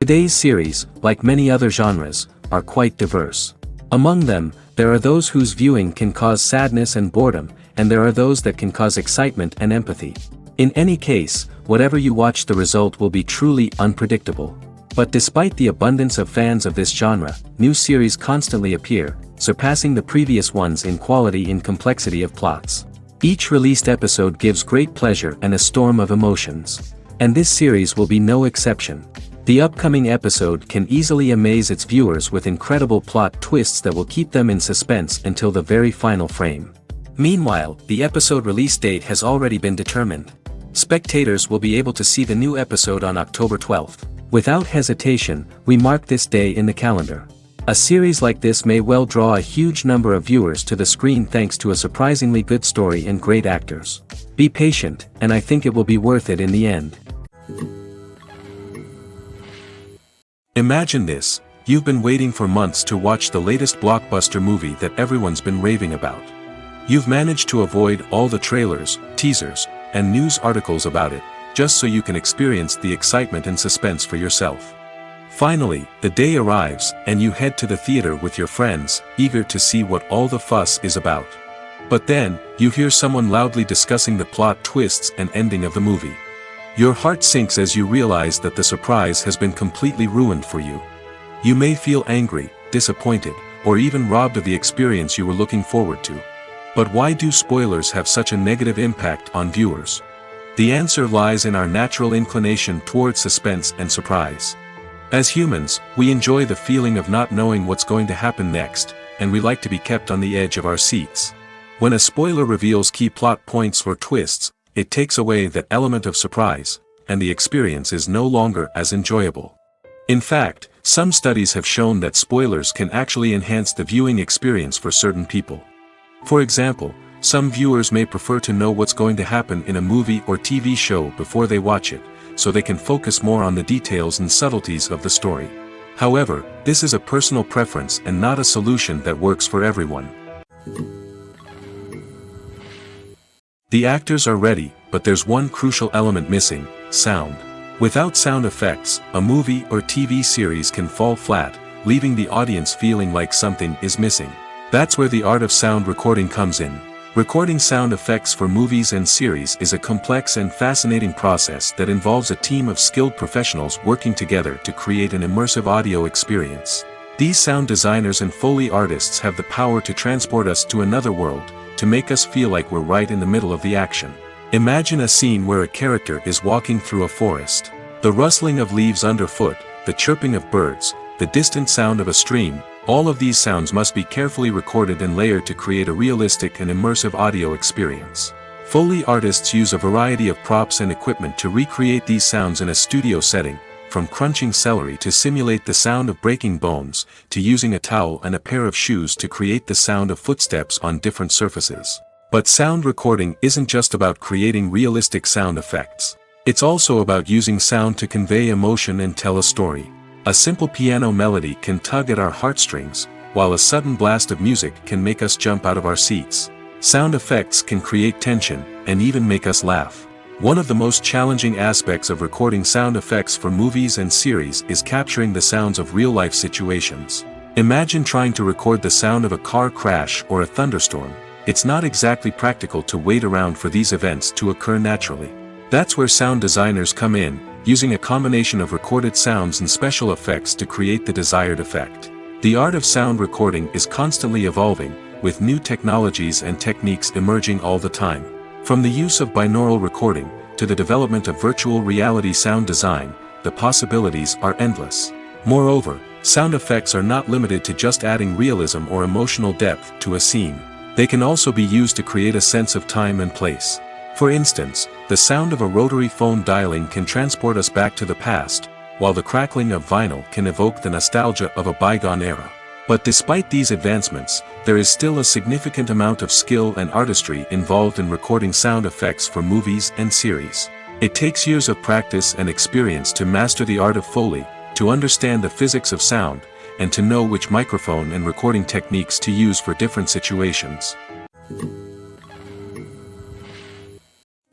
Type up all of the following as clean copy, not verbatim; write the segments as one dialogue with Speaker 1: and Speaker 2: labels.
Speaker 1: Today's series, like many other genres, are quite diverse. Among them, there are those whose viewing can cause sadness and boredom, and there are those that can cause excitement and empathy. In any case, whatever you watch, the result will be truly unpredictable. But despite the abundance of fans of this genre, new series constantly appear, surpassing the previous ones in quality and complexity of plots. Each released episode gives great pleasure and a storm of emotions. And this series will be no exception. The upcoming episode can easily amaze its viewers with incredible plot twists that will keep them in suspense until the very final frame. Meanwhile, the episode release date has already been determined. Spectators will be able to see the new episode on October 12th. Without hesitation, we mark this day in the calendar. A series like this may well draw a huge number of viewers to the screen thanks to a surprisingly good story and great actors. Be patient, and I think it will be worth it in the end. Imagine this: you've been waiting for months to watch the latest blockbuster movie that everyone's been raving about. You've managed to avoid all the trailers, teasers, and news articles about it, just so you can experience the excitement and suspense for yourself. Finally, the day arrives, and you head to the theater with your friends, eager to see what all the fuss is about. But then, you hear someone loudly discussing the plot twists and ending of the movie. Your heart sinks as you realize that the surprise has been completely ruined for you. You may feel angry, disappointed, or even robbed of the experience you were looking forward to. But why do spoilers have such a negative impact on viewers? The answer lies in our natural inclination towards suspense and surprise. As humans, we enjoy the feeling of not knowing what's going to happen next, and we like to be kept on the edge of our seats. When a spoiler reveals key plot points or twists, it takes away that element of surprise, and the experience is no longer as enjoyable. In fact, some studies have shown that spoilers can actually enhance the viewing experience for certain people. For example, some viewers may prefer to know what's going to happen in a movie or TV show before they watch it, so they can focus more on the details and subtleties of the story. However, this is a personal preference and not a solution that works for everyone. The actors are ready, but there's one crucial element missing: sound. Without sound effects, a movie or TV series can fall flat, leaving the audience feeling like something is missing. That's where the art of sound recording comes in. Recording sound effects for movies and series is a complex and fascinating process that involves a team of skilled professionals working together to create an immersive audio experience. These sound designers and Foley artists have the power to transport us to another world, to make us feel like we're right in the middle of the action. Imagine a scene where a character is walking through a forest. The rustling of leaves underfoot, the chirping of birds, the distant sound of a stream, all of these sounds must be carefully recorded and layered to create a realistic and immersive audio experience. Foley artists use a variety of props and equipment to recreate these sounds in a studio setting, from crunching celery to simulate the sound of breaking bones, to using a towel and a pair of shoes to create the sound of footsteps on different surfaces. But sound recording isn't just about creating realistic sound effects. It's also about using sound to convey emotion and tell a story. A simple piano melody can tug at our heartstrings, while a sudden blast of music can make us jump out of our seats. Sound effects can create tension, and even make us laugh. One of the most challenging aspects of recording sound effects for movies and series is capturing the sounds of real-life situations. Imagine trying to record the sound of a car crash or a thunderstorm. It's not exactly practical to wait around for these events to occur naturally. That's where sound designers come in, using a combination of recorded sounds and special effects to create the desired effect. The art of sound recording is constantly evolving, with new technologies and techniques emerging all the time. From the use of binaural recording, to the development of virtual reality sound design, the possibilities are endless. Moreover, sound effects are not limited to just adding realism or emotional depth to a scene. They can also be used to create a sense of time and place. For instance, the sound of a rotary phone dialing can transport us back to the past, while the crackling of vinyl can evoke the nostalgia of a bygone era. But despite these advancements, there is still a significant amount of skill and artistry involved in recording sound effects for movies and series. It takes years of practice and experience to master the art of Foley, to understand the physics of sound, and to know which microphone and recording techniques to use for different situations.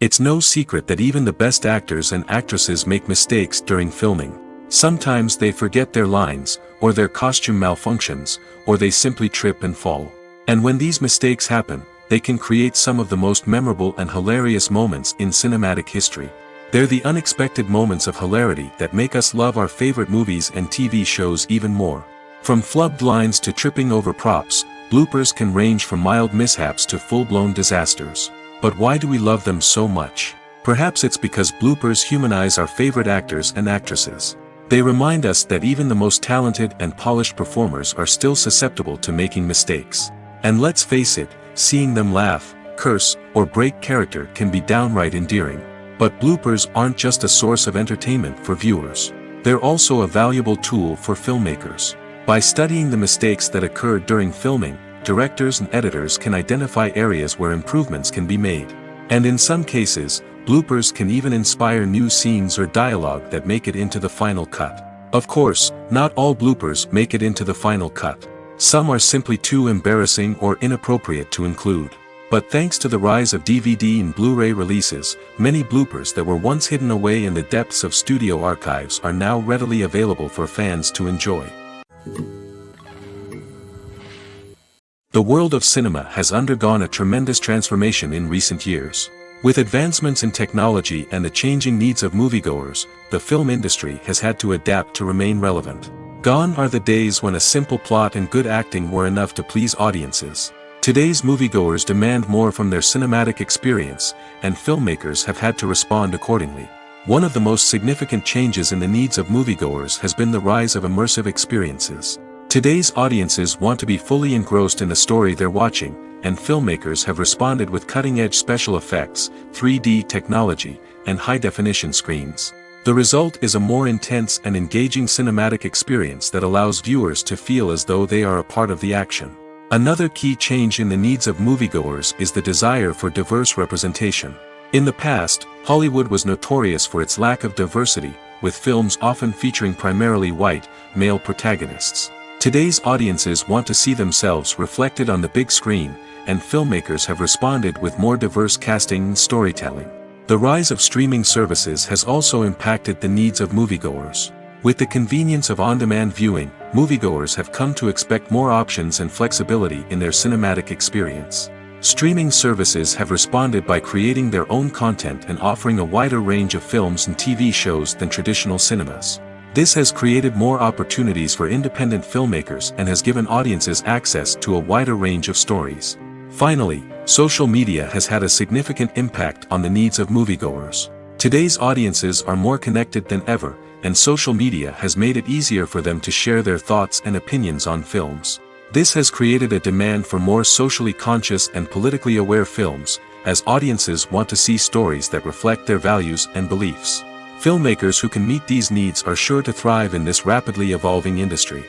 Speaker 1: It's no secret that even the best actors and actresses make mistakes during filming. Sometimes they forget their lines, or their costume malfunctions, or they simply trip and fall. And when these mistakes happen, they can create some of the most memorable and hilarious moments in cinematic history. They're the unexpected moments of hilarity that make us love our favorite movies and TV shows even more. From flubbed lines to tripping over props, bloopers can range from mild mishaps to full-blown disasters. But why do we love them so much? Perhaps it's because bloopers humanize our favorite actors and actresses. They remind us that even the most talented and polished performers are still susceptible to making mistakes. And let's face it, seeing them laugh, curse, or break character can be downright endearing. But bloopers aren't just a source of entertainment for viewers. They're also a valuable tool for filmmakers. By studying the mistakes that occurred during filming, directors and editors can identify areas where improvements can be made. And in some cases, bloopers can even inspire new scenes or dialogue that make it into the final cut. Of course, not all bloopers make it into the final cut. Some are simply too embarrassing or inappropriate to include. But thanks to the rise of DVD and Blu-ray releases, many bloopers that were once hidden away in the depths of studio archives are now readily available for fans to enjoy. The world of cinema has undergone a tremendous transformation in recent years. With advancements in technology and the changing needs of moviegoers, the film industry has had to adapt to remain relevant. Gone are the days when a simple plot and good acting were enough to please audiences. Today's moviegoers demand more from their cinematic experience, and filmmakers have had to respond accordingly. One of the most significant changes in the needs of moviegoers has been the rise of immersive experiences. Today's audiences want to be fully engrossed in the story they're watching, and filmmakers have responded with cutting-edge special effects, 3D technology, and high-definition screens. The result is a more intense and engaging cinematic experience that allows viewers to feel as though they are a part of the action. Another key change in the needs of moviegoers is the desire for diverse representation. In the past, Hollywood was notorious for its lack of diversity, with films often featuring primarily white, male protagonists. Today's audiences want to see themselves reflected on the big screen, and filmmakers have responded with more diverse casting and storytelling. The rise of streaming services has also impacted the needs of moviegoers. With the convenience of on-demand viewing, moviegoers have come to expect more options and flexibility in their cinematic experience. Streaming services have responded by creating their own content and offering a wider range of films and TV shows than traditional cinemas. This has created more opportunities for independent filmmakers and has given audiences access to a wider range of stories. Finally, social media has had a significant impact on the needs of moviegoers. Today's audiences are more connected than ever, and social media has made it easier for them to share their thoughts and opinions on films. This has created a demand for more socially conscious and politically aware films, as audiences want to see stories that reflect their values and beliefs. Filmmakers who can meet these needs are sure to thrive in this rapidly evolving industry.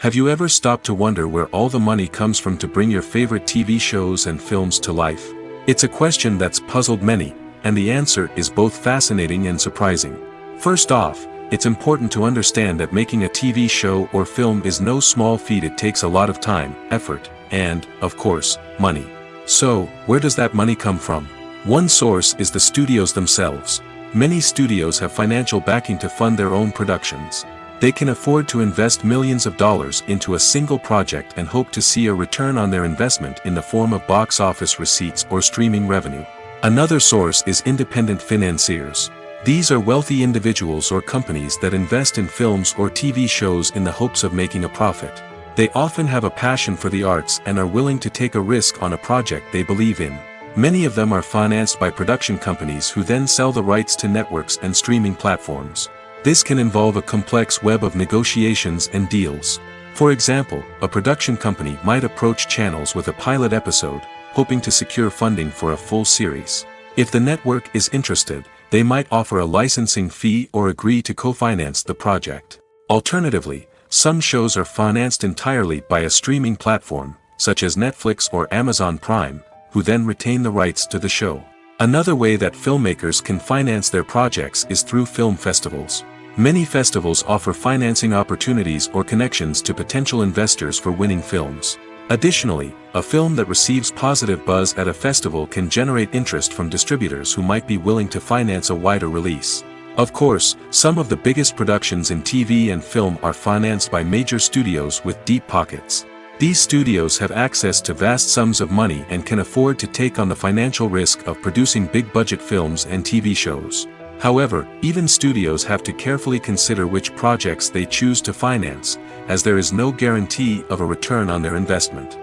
Speaker 1: Have you ever stopped to wonder where all the money comes from to bring your favorite TV shows and films to life? It's a question that's puzzled many, and the answer is both fascinating and surprising. First off, it's important to understand that making a TV show or film is no small feat. It takes a lot of time, effort, and, of course, money. So, where does that money come from? One source is the studios themselves. Many studios have financial backing to fund their own productions. They can afford to invest millions of dollars into a single project and hope to see a return on their investment in the form of box office receipts or streaming revenue. Another source is independent financiers. These are wealthy individuals or companies that invest in films or TV shows in the hopes of making a profit. They often have a passion for the arts and are willing to take a risk on a project they believe in. Many of them are financed by production companies who then sell the rights to networks and streaming platforms. This can involve a complex web of negotiations and deals. For example, a production company might approach channels with a pilot episode, hoping to secure funding for a full series. If the network is interested, they might offer a licensing fee or agree to co-finance the project. Alternatively, some shows are financed entirely by a streaming platform, such as Netflix or Amazon Prime, who then retain the rights to the show. Another way that filmmakers can finance their projects is through film festivals. Many festivals offer financing opportunities or connections to potential investors for winning films. Additionally, a film that receives positive buzz at a festival can generate interest from distributors who might be willing to finance a wider release. Of course, some of the biggest productions in TV and film are financed by major studios with deep pockets. These studios have access to vast sums of money and can afford to take on the financial risk of producing big-budget films and TV shows. However, even studios have to carefully consider which projects they choose to finance, as there is no guarantee of a return on their investment.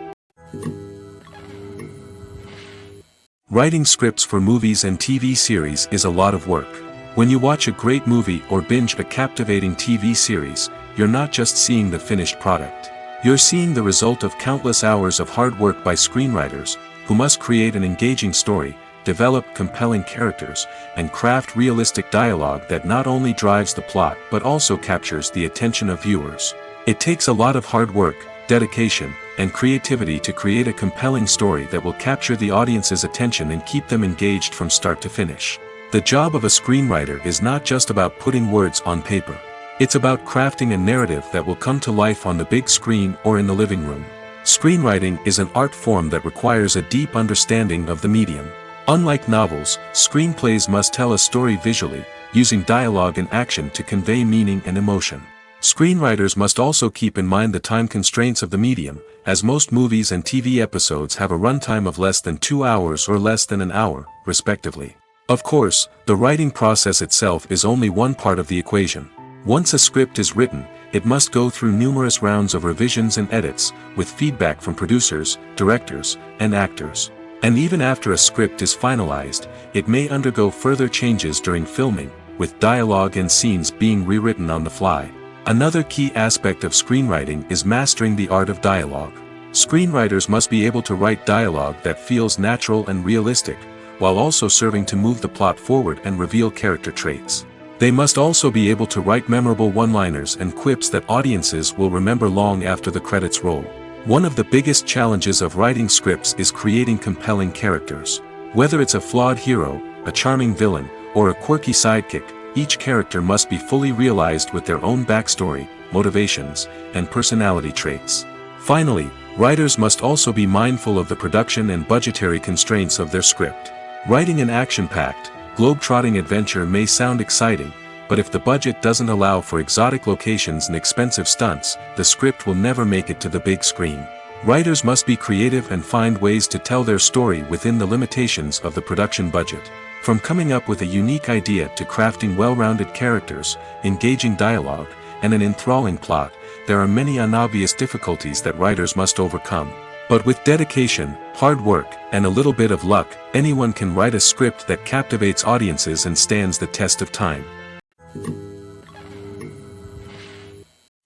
Speaker 1: Writing scripts for movies and TV series is a lot of work. When you watch a great movie or binge a captivating TV series, you're not just seeing the finished product. You're seeing the result of countless hours of hard work by screenwriters, who must create an engaging story, develop compelling characters, and craft realistic dialogue that not only drives the plot but also captures the attention of viewers. It takes a lot of hard work, dedication, and creativity to create a compelling story that will capture the audience's attention and keep them engaged from start to finish. The job of a screenwriter is not just about putting words on paper. It's about crafting a narrative that will come to life on the big screen or in the living room. Screenwriting is an art form that requires a deep understanding of the medium. Unlike novels, screenplays must tell a story visually, using dialogue and action to convey meaning and emotion. Screenwriters must also keep in mind the time constraints of the medium, as most movies and TV episodes have a runtime of less than 2 hours or less than an hour, respectively. Of course, the writing process itself is only one part of the equation. Once a script is written, it must go through numerous rounds of revisions and edits, with feedback from producers, directors, and actors. And even after a script is finalized, it may undergo further changes during filming, with dialogue and scenes being rewritten on the fly. Another key aspect of screenwriting is mastering the art of dialogue. Screenwriters must be able to write dialogue that feels natural and realistic, while also serving to move the plot forward and reveal character traits. They must also be able to write memorable one-liners and quips that audiences will remember long after the credits roll. One of the biggest challenges of writing scripts is creating compelling characters. Whether it's a flawed hero, a charming villain, or a quirky sidekick, each character must be fully realized with their own backstory, motivations, and personality traits. Finally, writers must also be mindful of the production and budgetary constraints of their script. Writing an action-packed, globe-trotting adventure may sound exciting, but if the budget doesn't allow for exotic locations and expensive stunts, the script will never make it to the big screen. Writers must be creative and find ways to tell their story within the limitations of the production budget. From coming up with a unique idea to crafting well-rounded characters, engaging dialogue, and an enthralling plot, there are many unobvious difficulties that writers must overcome. But with dedication, hard work, and a little bit of luck, anyone can write a script that captivates audiences and stands the test of time.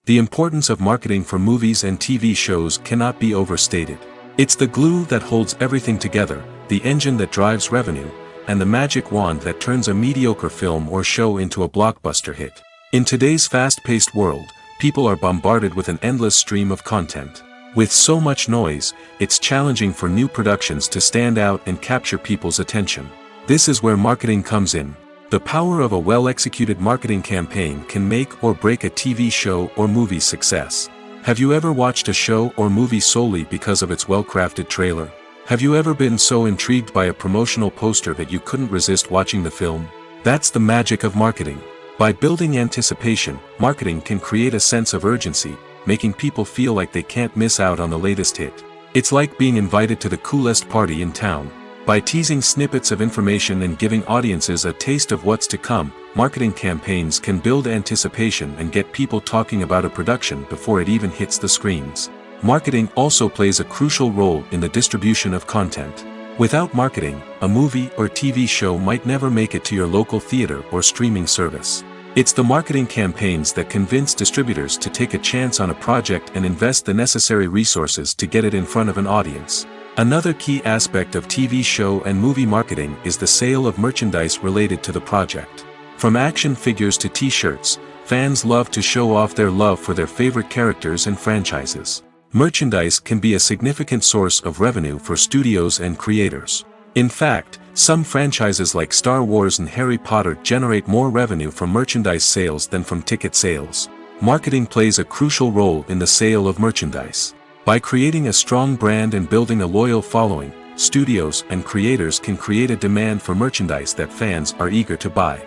Speaker 1: The importance of marketing for movies and TV shows cannot be overstated. It's the glue that holds everything together, the engine that drives revenue, and the magic wand that turns a mediocre film or show into a blockbuster hit. In today's fast-paced world, people are bombarded with an endless stream of content. With so much noise, it's challenging for new productions to stand out and capture people's attention. This is where marketing comes in. The power of a well-executed marketing campaign can make or break a TV show or movie's success. Have you ever watched a show or movie solely because of its well-crafted trailer? Have you ever been so intrigued by a promotional poster that you couldn't resist watching the film? That's the magic of marketing. By building anticipation, marketing can create a sense of urgency, making people feel like they can't miss out on the latest hit. It's like being invited to the coolest party in town. By teasing snippets of information and giving audiences a taste of what's to come, marketing campaigns can build anticipation and get people talking about a production before it even hits the screens. Marketing also plays a crucial role in the distribution of content. Without marketing, a movie or TV show might never make it to your local theater or streaming service. It's the marketing campaigns that convince distributors to take a chance on a project and invest the necessary resources to get it in front of an audience. Another key aspect of TV show and movie marketing is the sale of merchandise related to the project. From action figures to t-shirts, fans love to show off their love for their favorite characters and franchises. Merchandise can be a significant source of revenue for studios and creators. In fact, some franchises like Star Wars and Harry Potter generate more revenue from merchandise sales than from ticket sales. Marketing plays a crucial role in the sale of merchandise. By creating a strong brand and building a loyal following, studios and creators can create a demand for merchandise that fans are eager to buy.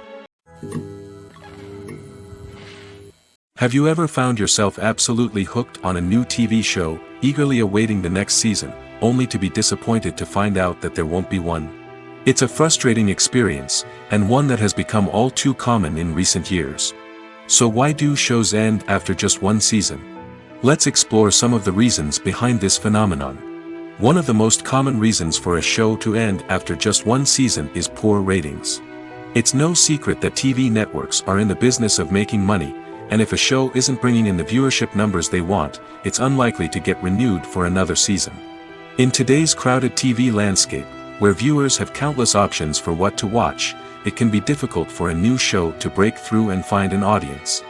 Speaker 1: Have you ever found yourself absolutely hooked on a new TV show, eagerly awaiting the next season, only to be disappointed to find out that there won't be one? It's a frustrating experience, and one that has become all too common in recent years. So why do shows end after just one season? Let's explore some of the reasons behind this phenomenon. One of the most common reasons for a show to end after just one season is poor ratings. It's no secret that TV networks are in the business of making money, and if a show isn't bringing in the viewership numbers they want, it's unlikely to get renewed for another season. In today's crowded TV landscape, where viewers have countless options for what to watch, it can be difficult for a new show to break through and find an audience.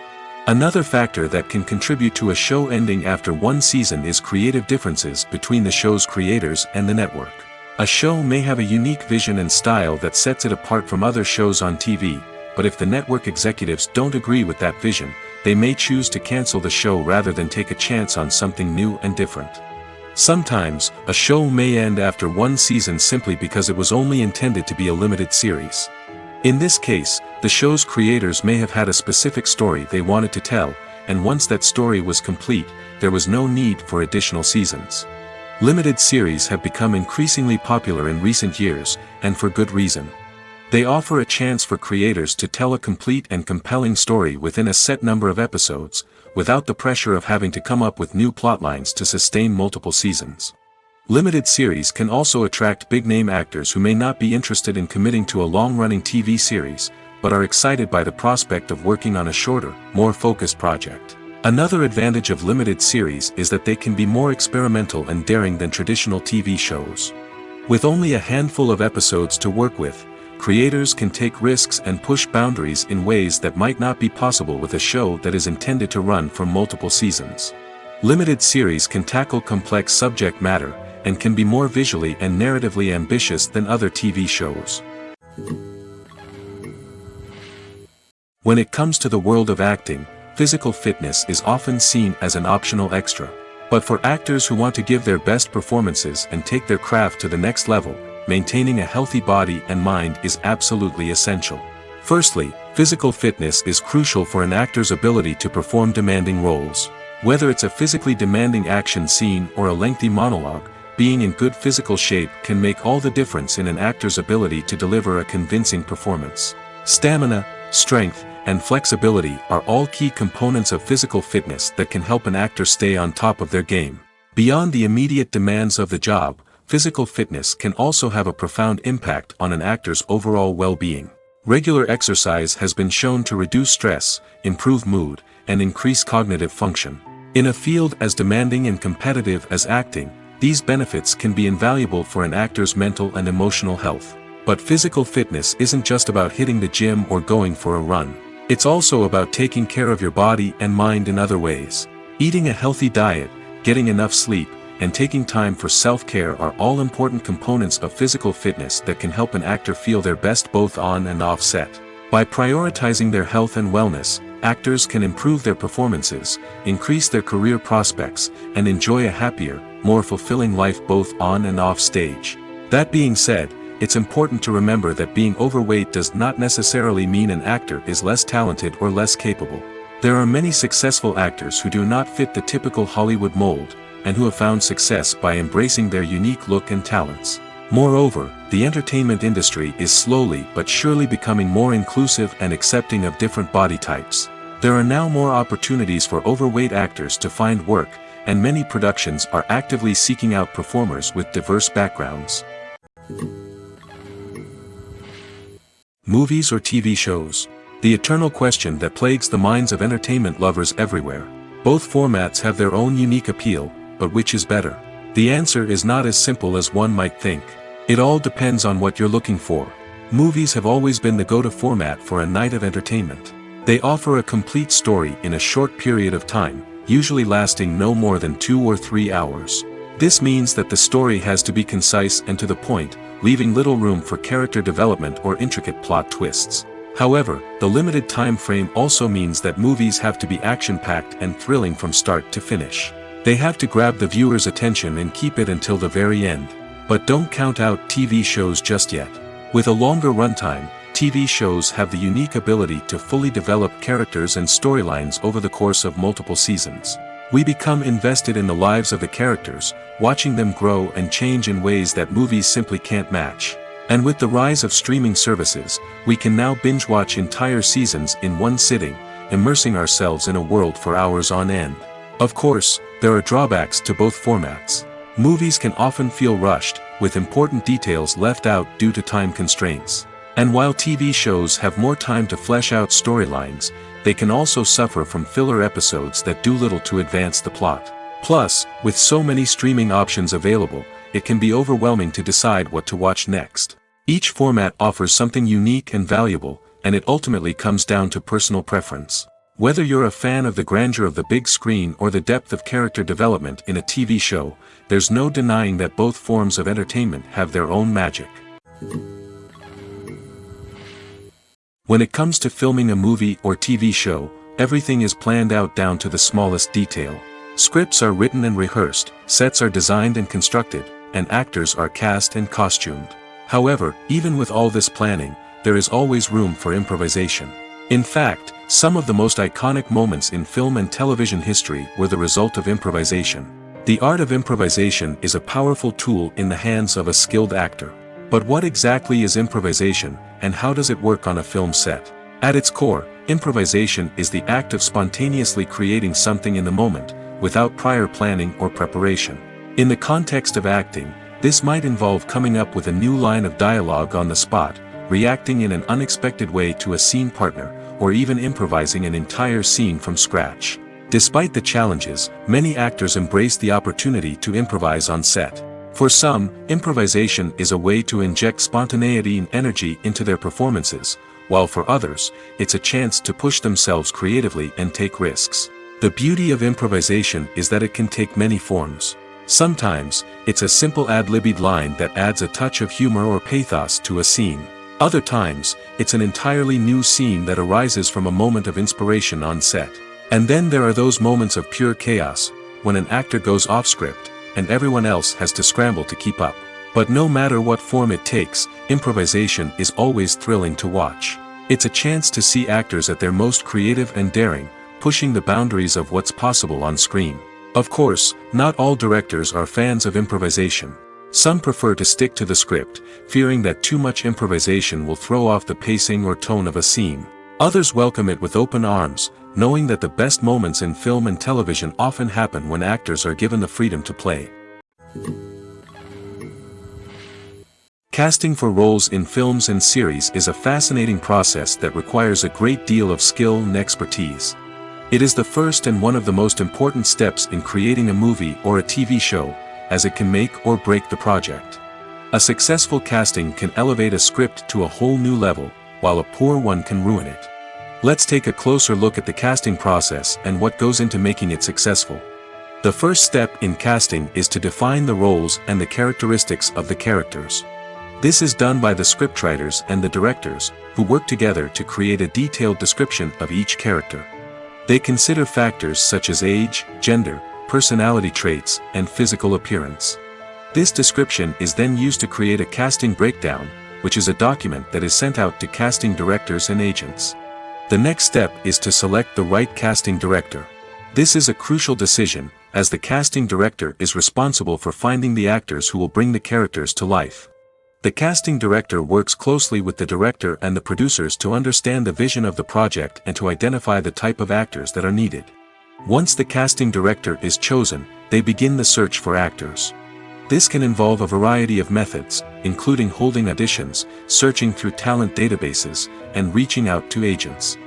Speaker 1: Another factor that can contribute to a show ending after one season is creative differences between the show's creators and the network. A show may have a unique vision and style that sets it apart from other shows on TV, but if the network executives don't agree with that vision, they may choose to cancel the show rather than take a chance on something new and different. Sometimes, a show may end after one season simply because it was only intended to be a limited series. In this case, the show's creators may have had a specific story they wanted to tell, and once that story was complete, there was no need for additional seasons. Limited series have become increasingly popular in recent years, and for good reason. They offer a chance for creators to tell a complete and compelling story within a set number of episodes, without the pressure of having to come up with new plotlines to sustain multiple seasons. Limited series can also attract big-name actors who may not be interested in committing to a long-running TV series, but are excited by the prospect of working on a shorter, more focused project. Another advantage of limited series is that they can be more experimental and daring than traditional TV shows. With only a handful of episodes to work with, creators can take risks and push boundaries in ways that might not be possible with a show that is intended to run for multiple seasons. Limited series can tackle complex subject matter, and can be more visually and narratively ambitious than other TV shows. When it comes to the world of acting, physical fitness is often seen as an optional extra. But for actors who want to give their best performances and take their craft to the next level, maintaining a healthy body and mind is absolutely essential. Firstly, physical fitness is crucial for an actor's ability to perform demanding roles. Whether it's a physically demanding action scene or a lengthy monologue, being in good physical shape can make all the difference in an actor's ability to deliver a convincing performance. Stamina, strength, and flexibility are all key components of physical fitness that can help an actor stay on top of their game. Beyond the immediate demands of the job, physical fitness can also have a profound impact on an actor's overall well-being. Regular exercise has been shown to reduce stress, improve mood, and increase cognitive function. In a field as demanding and competitive as acting, these benefits can be invaluable for an actor's mental and emotional health. But physical fitness isn't just about hitting the gym or going for a run. It's also about taking care of your body and mind in other ways. Eating a healthy diet, getting enough sleep, and taking time for self-care are all important components of physical fitness that can help an actor feel their best both on and off set. By prioritizing their health and wellness, actors can improve their performances, increase their career prospects, and enjoy a happier, more fulfilling life both on and off stage. That being said, it's important to remember that being overweight does not necessarily mean an actor is less talented or less capable. There are many successful actors who do not fit the typical Hollywood mold, and who have found success by embracing their unique look and talents. Moreover, the entertainment industry is slowly but surely becoming more inclusive and accepting of different body types. There are now more opportunities for overweight actors to find work, and many productions are actively seeking out performers with diverse backgrounds. Movies or TV shows? The eternal question that plagues the minds of entertainment lovers everywhere. Both formats have their own unique appeal, but which is better? The answer is not as simple as one might think. It all depends on what you're looking for. Movies have always been the go-to format for a night of entertainment. They offer a complete story in a short period of time, usually lasting no more than 2 or 3 hours. This means that the story has to be concise and to the point, leaving little room for character development or intricate plot twists. However, the limited time frame also means that movies have to be action-packed and thrilling from start to finish. They have to grab the viewer's attention and keep it until the very end. But don't count out TV shows just yet. With a longer runtime, TV shows have the unique ability to fully develop characters and storylines over the course of multiple seasons. We become invested in the lives of the characters, watching them grow and change in ways that movies simply can't match. And with the rise of streaming services, we can now binge-watch entire seasons in one sitting, immersing ourselves in a world for hours on end. Of course, there are drawbacks to both formats. Movies can often feel rushed, with important details left out due to time constraints. And while TV shows have more time to flesh out storylines, they can also suffer from filler episodes that do little to advance the plot. Plus, with so many streaming options available, it can be overwhelming to decide what to watch next. Each format offers something unique and valuable, and it ultimately comes down to personal preference. Whether you're a fan of the grandeur of the big screen or the depth of character development in a TV show, there's no denying that both forms of entertainment have their own magic. When it comes to filming a movie or TV show, everything is planned out down to the smallest detail. Scripts are written and rehearsed, sets are designed and constructed, and actors are cast and costumed. However, even with all this planning, there is always room for improvisation. In fact, some of the most iconic moments in film and television history were the result of improvisation. The art of improvisation is a powerful tool in the hands of a skilled actor. But what exactly is improvisation, and how does it work on a film set? At its core, improvisation is the act of spontaneously creating something in the moment, without prior planning or preparation. In the context of acting, this might involve coming up with a new line of dialogue on the spot, reacting in an unexpected way to a scene partner, or even improvising an entire scene from scratch. Despite the challenges, many actors embrace the opportunity to improvise on set. For some, improvisation is a way to inject spontaneity and energy into their performances, while for others, it's a chance to push themselves creatively and take risks. The beauty of improvisation is that it can take many forms. Sometimes, it's a simple ad-libbed line that adds a touch of humor or pathos to a scene. Other times, it's an entirely new scene that arises from a moment of inspiration on set. And then there are those moments of pure chaos, when an actor goes off script, and everyone else has to scramble to keep up. But no matter what form it takes, improvisation is always thrilling to watch. It's a chance to see actors at their most creative and daring, pushing the boundaries of what's possible on screen. Of course, not all directors are fans of improvisation. Some prefer to stick to the script, fearing that too much improvisation will throw off the pacing or tone of a scene. Others welcome it with open arms, knowing that the best moments in film and television often happen when actors are given the freedom to play. Casting for roles in films and series is a fascinating process that requires a great deal of skill and expertise. It is the first and one of the most important steps in creating a movie or a TV show, as it can make or break the project. A successful casting can elevate a script to a whole new level, while a poor one can ruin it. Let's take a closer look at the casting process and what goes into making it successful. The first step in casting is to define the roles and the characteristics of the characters. This is done by the scriptwriters and the directors, who work together to create a detailed description of each character. They consider factors such as age, gender, personality traits, and physical appearance. This description is then used to create a casting breakdown, which is a document that is sent out to casting directors and agents. The next step is to select the right casting director. This is a crucial decision, as the casting director is responsible for finding the actors who will bring the characters to life. The casting director works closely with the director and the producers to understand the vision of the project and to identify the type of actors that are needed. Once the casting director is chosen, they begin the search for actors. This can involve a variety of methods, including holding auditions, searching through talent databases, and reaching out to agents.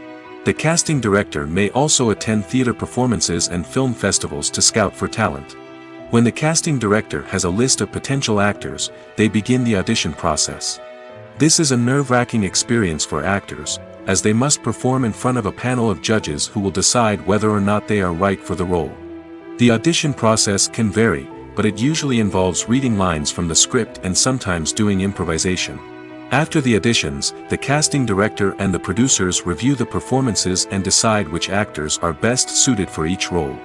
Speaker 1: The casting director may also attend theater performances and film festivals to scout for talent. When the casting director has a list of potential actors, they begin the audition process. This is a nerve-wracking experience for actors, as they must perform in front of a panel of judges who will decide whether or not they are right for the role. The audition process can vary, but it usually involves reading lines from the script and sometimes doing improvisation. After the auditions, the casting director and the producers review the performances and decide which actors are best suited for each role.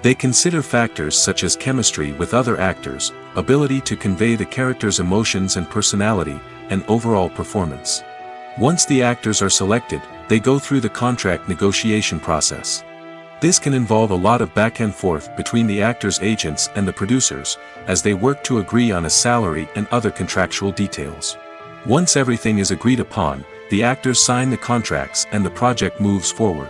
Speaker 1: They consider factors such as chemistry with other actors, ability to convey the character's emotions and personality, and overall performance. Once the actors are selected, they go through the contract negotiation process. This can involve a lot of back and forth between the actors' agents and the producers, as they work to agree on a salary and other contractual details. Once everything is agreed upon, the actors sign the contracts and the project moves forward.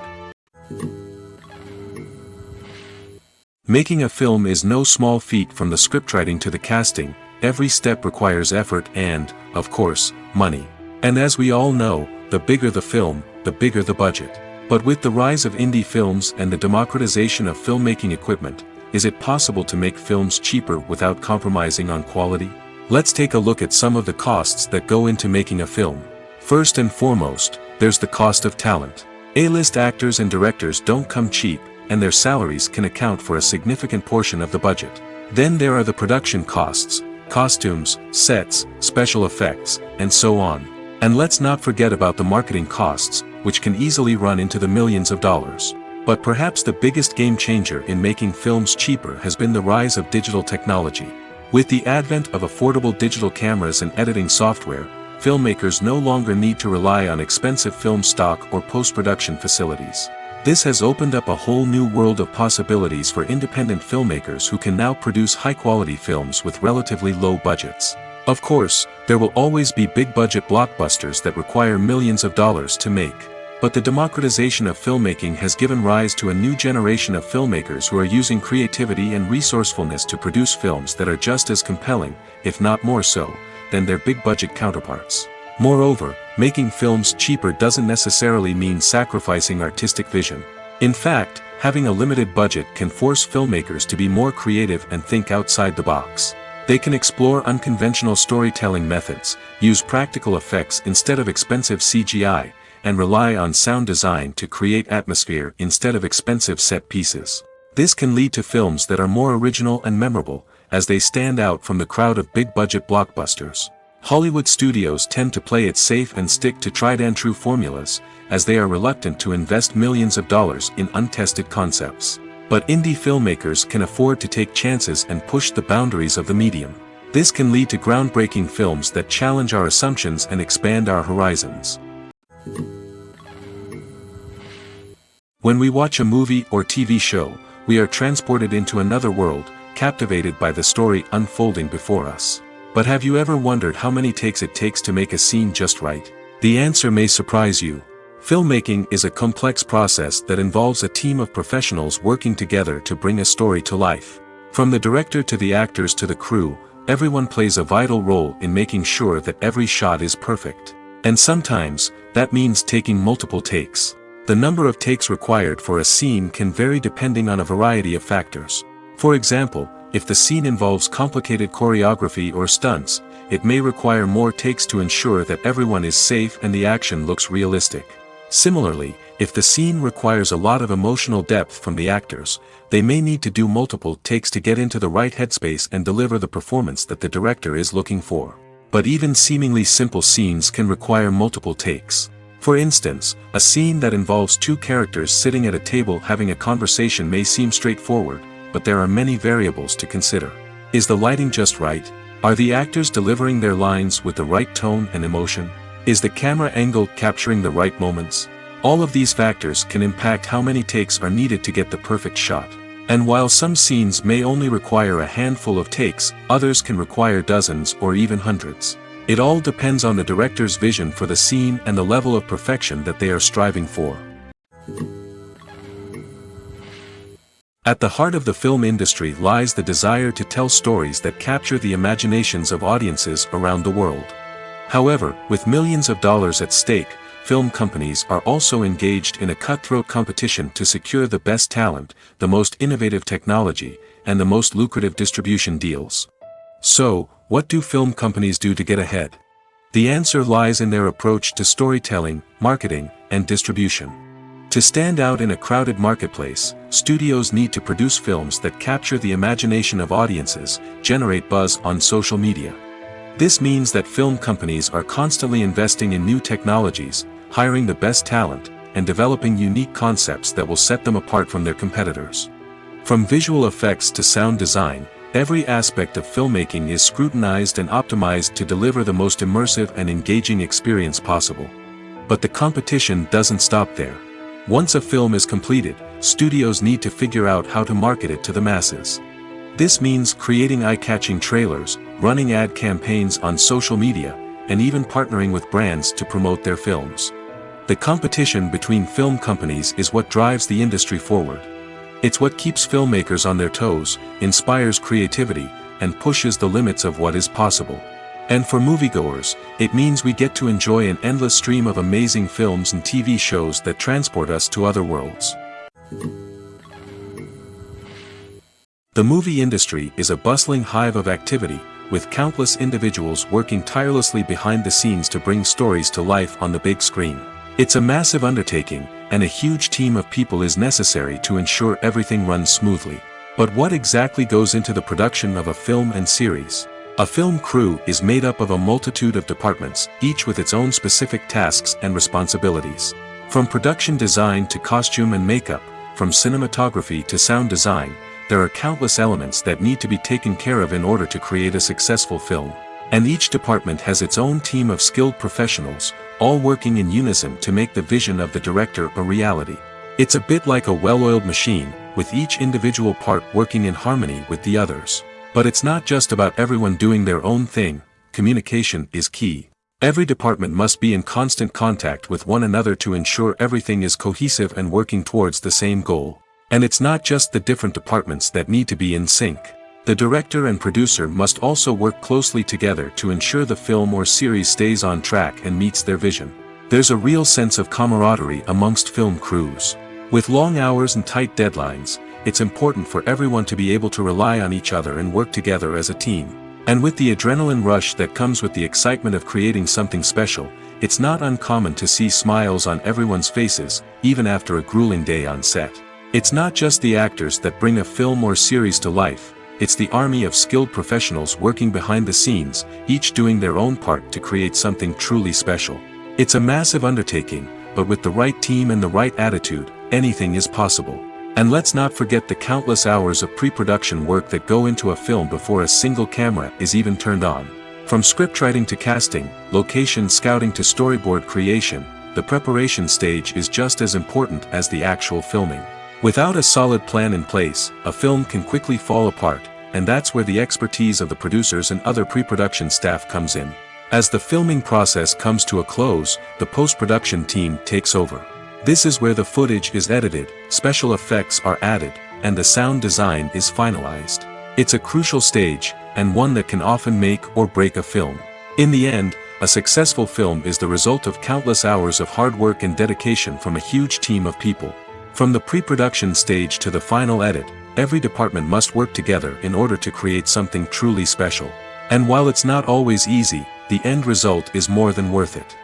Speaker 1: Making a film is no small feat. From the scriptwriting to the casting, every step requires effort and, of course, money. And as we all know, the bigger the film, the bigger the budget. But with the rise of indie films and the democratization of filmmaking equipment, is it possible to make films cheaper without compromising on quality? Let's take a look at some of the costs that go into making a film. First and foremost, there's the cost of talent. A-list actors and directors don't come cheap, and their salaries can account for a significant portion of the budget. Then there are the production costs, costumes, sets, special effects, and so on. And let's not forget about the marketing costs, which can easily run into the millions of dollars. But perhaps the biggest game changer in making films cheaper has been the rise of digital technology. With the advent of affordable digital cameras and editing software, filmmakers no longer need to rely on expensive film stock or post-production facilities. This has opened up a whole new world of possibilities for independent filmmakers who can now produce high-quality films with relatively low budgets. Of course, there will always be big-budget blockbusters that require millions of dollars to make. But the democratization of filmmaking has given rise to a new generation of filmmakers who are using creativity and resourcefulness to produce films that are just as compelling, if not more so, than their big-budget counterparts. Moreover, making films cheaper doesn't necessarily mean sacrificing artistic vision. In fact, having a limited budget can force filmmakers to be more creative and think outside the box. They can explore unconventional storytelling methods, use practical effects instead of expensive CGI, and rely on sound design to create atmosphere instead of expensive set pieces. This can lead to films that are more original and memorable, as they stand out from the crowd of big-budget blockbusters. Hollywood studios tend to play it safe and stick to tried-and-true formulas, as they are reluctant to invest millions of dollars in untested concepts. But indie filmmakers can afford to take chances and push the boundaries of the medium. This can lead to groundbreaking films that challenge our assumptions and expand our horizons. When we watch a movie or TV show, we are transported into another world, captivated by the story unfolding before us. But have you ever wondered how many takes it takes to make a scene just right? The answer may surprise you. Filmmaking is a complex process that involves a team of professionals working together to bring a story to life. From the director to the actors to the crew, everyone plays a vital role in making sure that every shot is perfect. And sometimes, that means taking multiple takes. The number of takes required for a scene can vary depending on a variety of factors. For example, if the scene involves complicated choreography or stunts, it may require more takes to ensure that everyone is safe and the action looks realistic. Similarly, if the scene requires a lot of emotional depth from the actors, they may need to do multiple takes to get into the right headspace and deliver the performance that the director is looking for. But even seemingly simple scenes can require multiple takes. For instance, a scene that involves two characters sitting at a table having a conversation may seem straightforward, but there are many variables to consider. Is the lighting just right? Are the actors delivering their lines with the right tone and emotion? Is the camera angle capturing the right moments? All of these factors can impact how many takes are needed to get the perfect shot. And while some scenes may only require a handful of takes, others can require dozens or even hundreds. It all depends on the director's vision for the scene and the level of perfection that they are striving for. At the heart of the film industry lies the desire to tell stories that capture the imaginations of audiences around the world. However, with millions of dollars at stake, film companies are also engaged in a cutthroat competition to secure the best talent, the most innovative technology, and the most lucrative distribution deals. So, what do film companies do to get ahead? The answer lies in their approach to storytelling, marketing, and distribution. To stand out in a crowded marketplace, studios need to produce films that capture the imagination of audiences, generate buzz on social media. This means that film companies are constantly investing in new technologies, hiring the best talent, and developing unique concepts that will set them apart from their competitors. From visual effects to sound design, every aspect of filmmaking is scrutinized and optimized to deliver the most immersive and engaging experience possible. But the competition doesn't stop there. Once a film is completed, studios need to figure out how to market it to the masses. This means creating eye-catching trailers, running ad campaigns on social media, and even partnering with brands to promote their films. The competition between film companies is what drives the industry forward. It's what keeps filmmakers on their toes, inspires creativity, and pushes the limits of what is possible. And for moviegoers, it means we get to enjoy an endless stream of amazing films and TV shows that transport us to other worlds. The movie industry is a bustling hive of activity, with countless individuals working tirelessly behind the scenes to bring stories to life on the big screen. It's a massive undertaking, and a huge team of people is necessary to ensure everything runs smoothly. But what exactly goes into the production of a film and series? A film crew is made up of a multitude of departments, each with its own specific tasks and responsibilities. From production design to costume and makeup, from cinematography to sound design, there are countless elements that need to be taken care of in order to create a successful film. And each department has its own team of skilled professionals, all working in unison to make the vision of the director a reality. It's a bit like a well-oiled machine, with each individual part working in harmony with the others. But it's not just about everyone doing their own thing. Communication is key. Every department must be in constant contact with one another to ensure everything is cohesive and working towards the same goal. And it's not just the different departments that need to be in sync. The director and producer must also work closely together to ensure the film or series stays on track and meets their vision. There's a real sense of camaraderie amongst film crews. With long hours and tight deadlines, it's important for everyone to be able to rely on each other and work together as a team. And with the adrenaline rush that comes with the excitement of creating something special, it's not uncommon to see smiles on everyone's faces, even after a grueling day on set. It's not just the actors that bring a film or series to life. It's the army of skilled professionals working behind the scenes, each doing their own part to create something truly special. It's a massive undertaking, but with the right team and the right attitude, anything is possible. And let's not forget the countless hours of pre-production work that go into a film before a single camera is even turned on. From scriptwriting to casting, location scouting to storyboard creation, the preparation stage is just as important as the actual filming. Without a solid plan in place, a film can quickly fall apart, and that's where the expertise of the producers and other pre-production staff comes in. As the filming process comes to a close, the post-production team takes over. This is where the footage is edited, special effects are added, and the sound design is finalized. It's a crucial stage, and one that can often make or break a film. In the end, a successful film is the result of countless hours of hard work and dedication from a huge team of people. From the pre-production stage to the final edit, every department must work together in order to create something truly special. And while it's not always easy, the end result is more than worth it.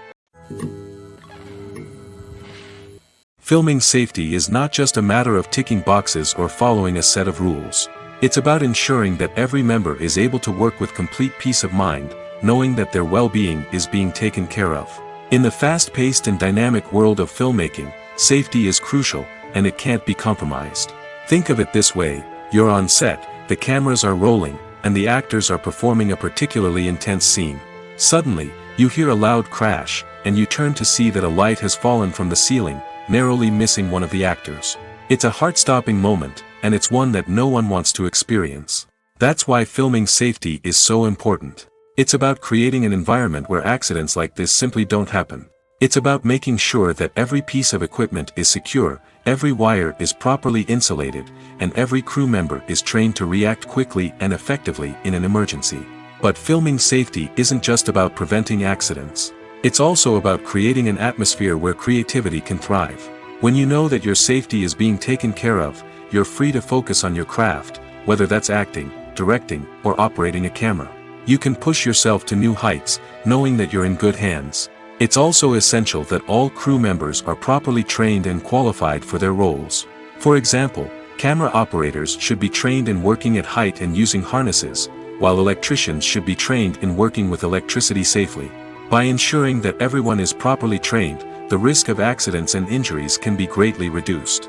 Speaker 1: Filming safety is not just a matter of ticking boxes or following a set of rules. It's about ensuring that every member is able to work with complete peace of mind, knowing that their well-being is being taken care of. In the fast-paced and dynamic world of filmmaking, safety is crucial, and it can't be compromised. Think of it this way: you're on set, the cameras are rolling, and the actors are performing a particularly intense scene. Suddenly, you hear a loud crash, and you turn to see that a light has fallen from the ceiling, narrowly missing one of the actors. It's a heart-stopping moment, and it's one that no one wants to experience. That's why filming safety is so important. It's about creating an environment where accidents like this simply don't happen. It's about making sure that every piece of equipment is secure, every wire is properly insulated, and every crew member is trained to react quickly and effectively in an emergency. But filming safety isn't just about preventing accidents. It's also about creating an atmosphere where creativity can thrive. When you know that your safety is being taken care of, you're free to focus on your craft, whether that's acting, directing, or operating a camera. You can push yourself to new heights, knowing that you're in good hands. It's also essential that all crew members are properly trained and qualified for their roles. For example, camera operators should be trained in working at height and using harnesses, while electricians should be trained in working with electricity safely. By ensuring that everyone is properly trained, the risk of accidents and injuries can be greatly reduced.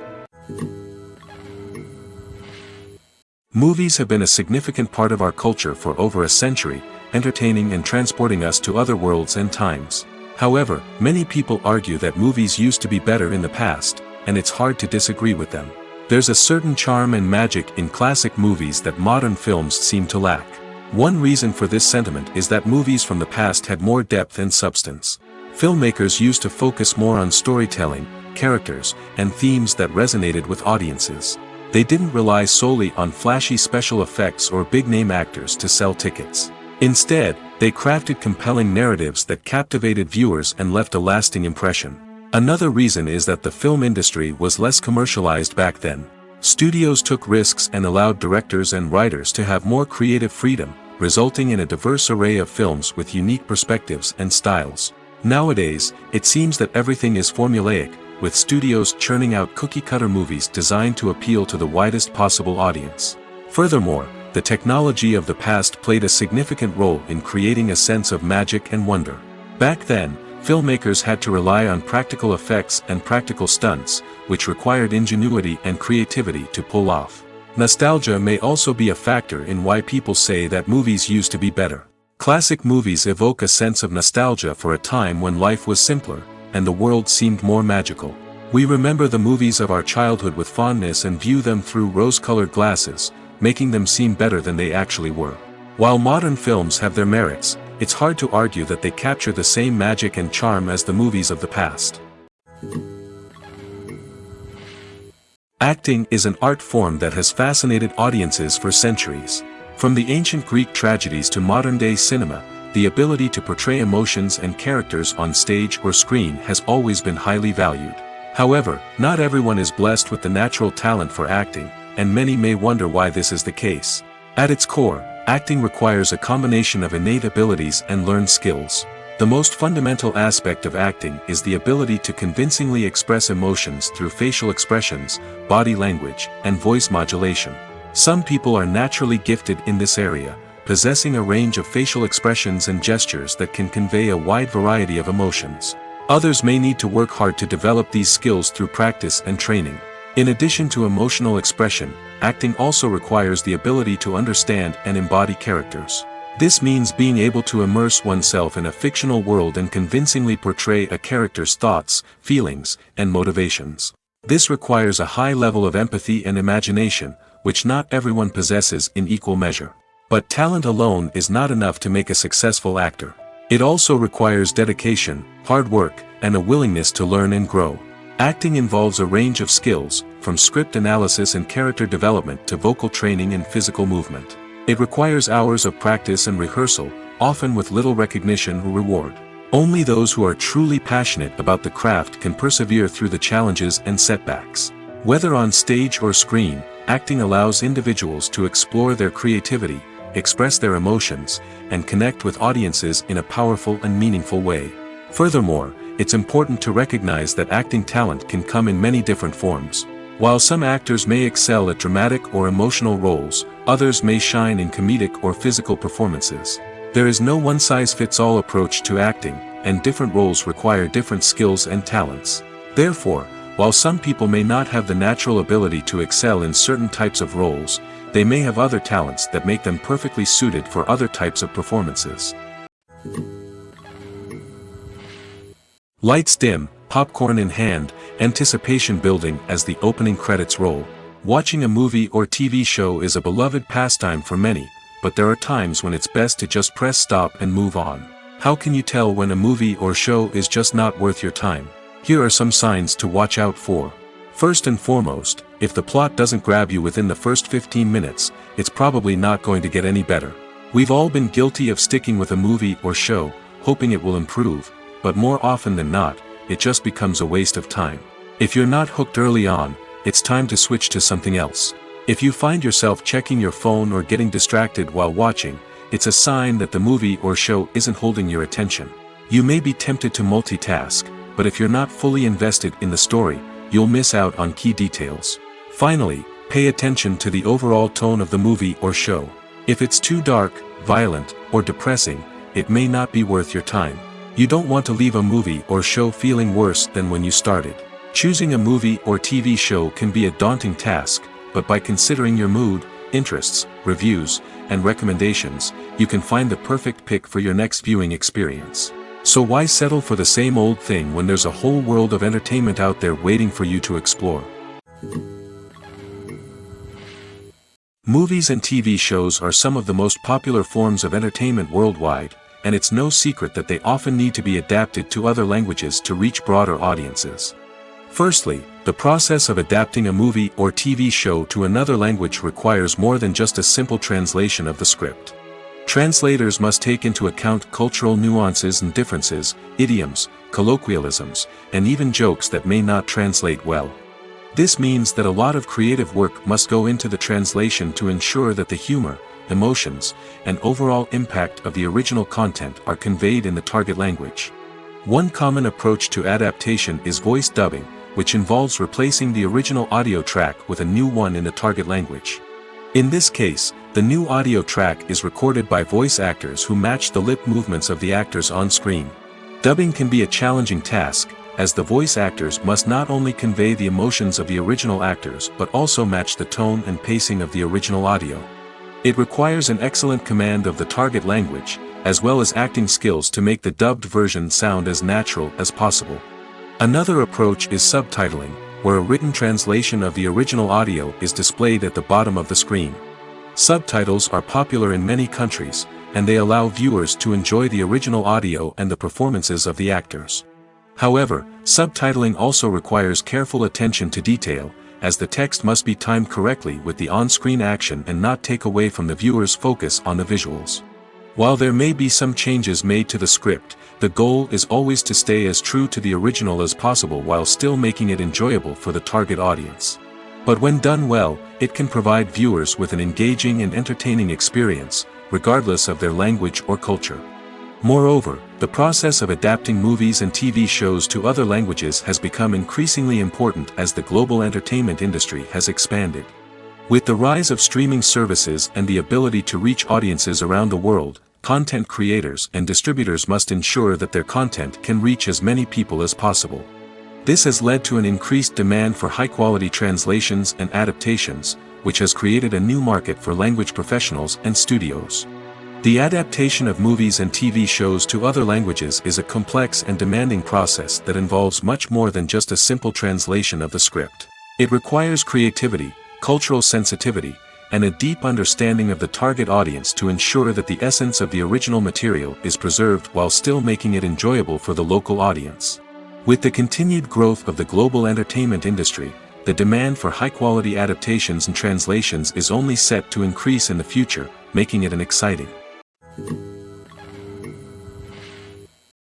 Speaker 1: Movies have been a significant part of our culture for over a century, entertaining and transporting us to other worlds and times. However, many people argue that movies used to be better in the past, and it's hard to disagree with them. There's a certain charm and magic in classic movies that modern films seem to lack. One reason for this sentiment is that movies from the past had more depth and substance. Filmmakers used to focus more on storytelling, characters, and themes that resonated with audiences. They didn't rely solely on flashy special effects or big-name actors to sell tickets. Instead, they crafted compelling narratives that captivated viewers and left a lasting impression. Another reason is that the film industry was less commercialized back then. Studios took risks and allowed directors and writers to have more creative freedom, resulting in a diverse array of films with unique perspectives and styles. Nowadays, it seems that everything is formulaic, with studios churning out cookie-cutter movies designed to appeal to the widest possible audience. Furthermore, the technology of the past played a significant role in creating a sense of magic and wonder. Back then, filmmakers had to rely on practical effects and practical stunts, which required ingenuity and creativity to pull off. Nostalgia may also be a factor in why people say that movies used to be better. Classic movies evoke a sense of nostalgia for a time when life was simpler, and the world seemed more magical. We remember the movies of our childhood with fondness and view them through rose-colored glasses, making them seem better than they actually were. While modern films have their merits, it's hard to argue that they capture the same magic and charm as the movies of the past. Acting is an art form that has fascinated audiences for centuries. From the ancient Greek tragedies to modern-day cinema, the ability to portray emotions and characters on stage or screen has always been highly valued. However, not everyone is blessed with the natural talent for acting, and many may wonder why this is the case. At its core, acting requires a combination of innate abilities and learned skills. The most fundamental aspect of acting is the ability to convincingly express emotions through facial expressions, body language, and voice modulation. Some people are naturally gifted in this area, possessing a range of facial expressions and gestures that can convey a wide variety of emotions. Others may need to work hard to develop these skills through practice and training. In addition to emotional expression, acting also requires the ability to understand and embody characters. This means being able to immerse oneself in a fictional world and convincingly portray a character's thoughts, feelings, and motivations. This requires a high level of empathy and imagination, which not everyone possesses in equal measure. But talent alone is not enough to make a successful actor. It also requires dedication, hard work, and a willingness to learn and grow. Acting involves a range of skills, from script analysis and character development to vocal training and physical movement. It requires hours of practice and rehearsal, often with little recognition or reward. Only those who are truly passionate about the craft can persevere through the challenges and setbacks. Whether on stage or screen, acting allows individuals to explore their creativity, express their emotions, and connect with audiences in a powerful and meaningful way. Furthermore, it's important to recognize that acting talent can come in many different forms. While some actors may excel at dramatic or emotional roles, others may shine in comedic or physical performances. There is no one-size-fits-all approach to acting, and different roles require different skills and talents. Therefore, while some people may not have the natural ability to excel in certain types of roles, they may have other talents that make them perfectly suited for other types of performances. Lights dim, popcorn in hand, anticipation building as the opening credits roll. Watching a movie or TV show is a beloved pastime for many, but there are times when it's best to just press stop and move on. How can you tell when a movie or show is just not worth your time? Here are some signs to watch out for. First and foremost, if the plot doesn't grab you within the first 15 minutes, it's probably not going to get any better. We've all been guilty of sticking with a movie or show, hoping it will improve, but more often than not, it just becomes a waste of time. If you're not hooked early on, it's time to switch to something else. If you find yourself checking your phone or getting distracted while watching, it's a sign that the movie or show isn't holding your attention. You may be tempted to multitask, but if you're not fully invested in the story, you'll miss out on key details. Finally, pay attention to the overall tone of the movie or show. If it's too dark, violent, or depressing, it may not be worth your time. You don't want to leave a movie or show feeling worse than when you started. Choosing a movie or TV show can be a daunting task, but by considering your mood, interests, reviews, and recommendations, you can find the perfect pick for your next viewing experience. So why settle for the same old thing when there's a whole world of entertainment out there waiting for you to explore? Movies and TV shows are some of the most popular forms of entertainment worldwide, and it's no secret that they often need to be adapted to other languages to reach broader audiences. Firstly, the process of adapting a movie or TV show to another language requires more than just a simple translation of the script. Translators must take into account cultural nuances and differences, idioms, colloquialisms, and even jokes that may not translate well. This means that a lot of creative work must go into the translation to ensure that the humor, emotions, and overall impact of the original content are conveyed in the target language. One common approach to adaptation is voice dubbing, which involves replacing the original audio track with a new one in the target language. In this case, the new audio track is recorded by voice actors who match the lip movements of the actors on screen. Dubbing can be a challenging task, as the voice actors must not only convey the emotions of the original actors but also match the tone and pacing of the original audio. It requires an excellent command of the target language, as well as acting skills to make the dubbed version sound as natural as possible. Another approach is subtitling, where a written translation of the original audio is displayed at the bottom of the screen. Subtitles are popular in many countries, and they allow viewers to enjoy the original audio and the performances of the actors. However, subtitling also requires careful attention to detail, as the text must be timed correctly with the on-screen action and not take away from the viewer's focus on the visuals. While there may be some changes made to the script, the goal is always to stay as true to the original as possible while still making it enjoyable for the target audience. But when done well, it can provide viewers with an engaging and entertaining experience, regardless of their language or culture. Moreover, the process of adapting movies and TV shows to other languages has become increasingly important as the global entertainment industry has expanded. With the rise of streaming services and the ability to reach audiences around the world, content creators and distributors must ensure that their content can reach as many people as possible. This has led to an increased demand for high-quality translations and adaptations, which has created a new market for language professionals and studios. The adaptation of movies and TV shows to other languages is a complex and demanding process that involves much more than just a simple translation of the script. It requires creativity, cultural sensitivity, and a deep understanding of the target audience to ensure that the essence of the original material is preserved while still making it enjoyable for the local audience. With the continued growth of the global entertainment industry, the demand for high-quality adaptations and translations is only set to increase in the future, making it an exciting.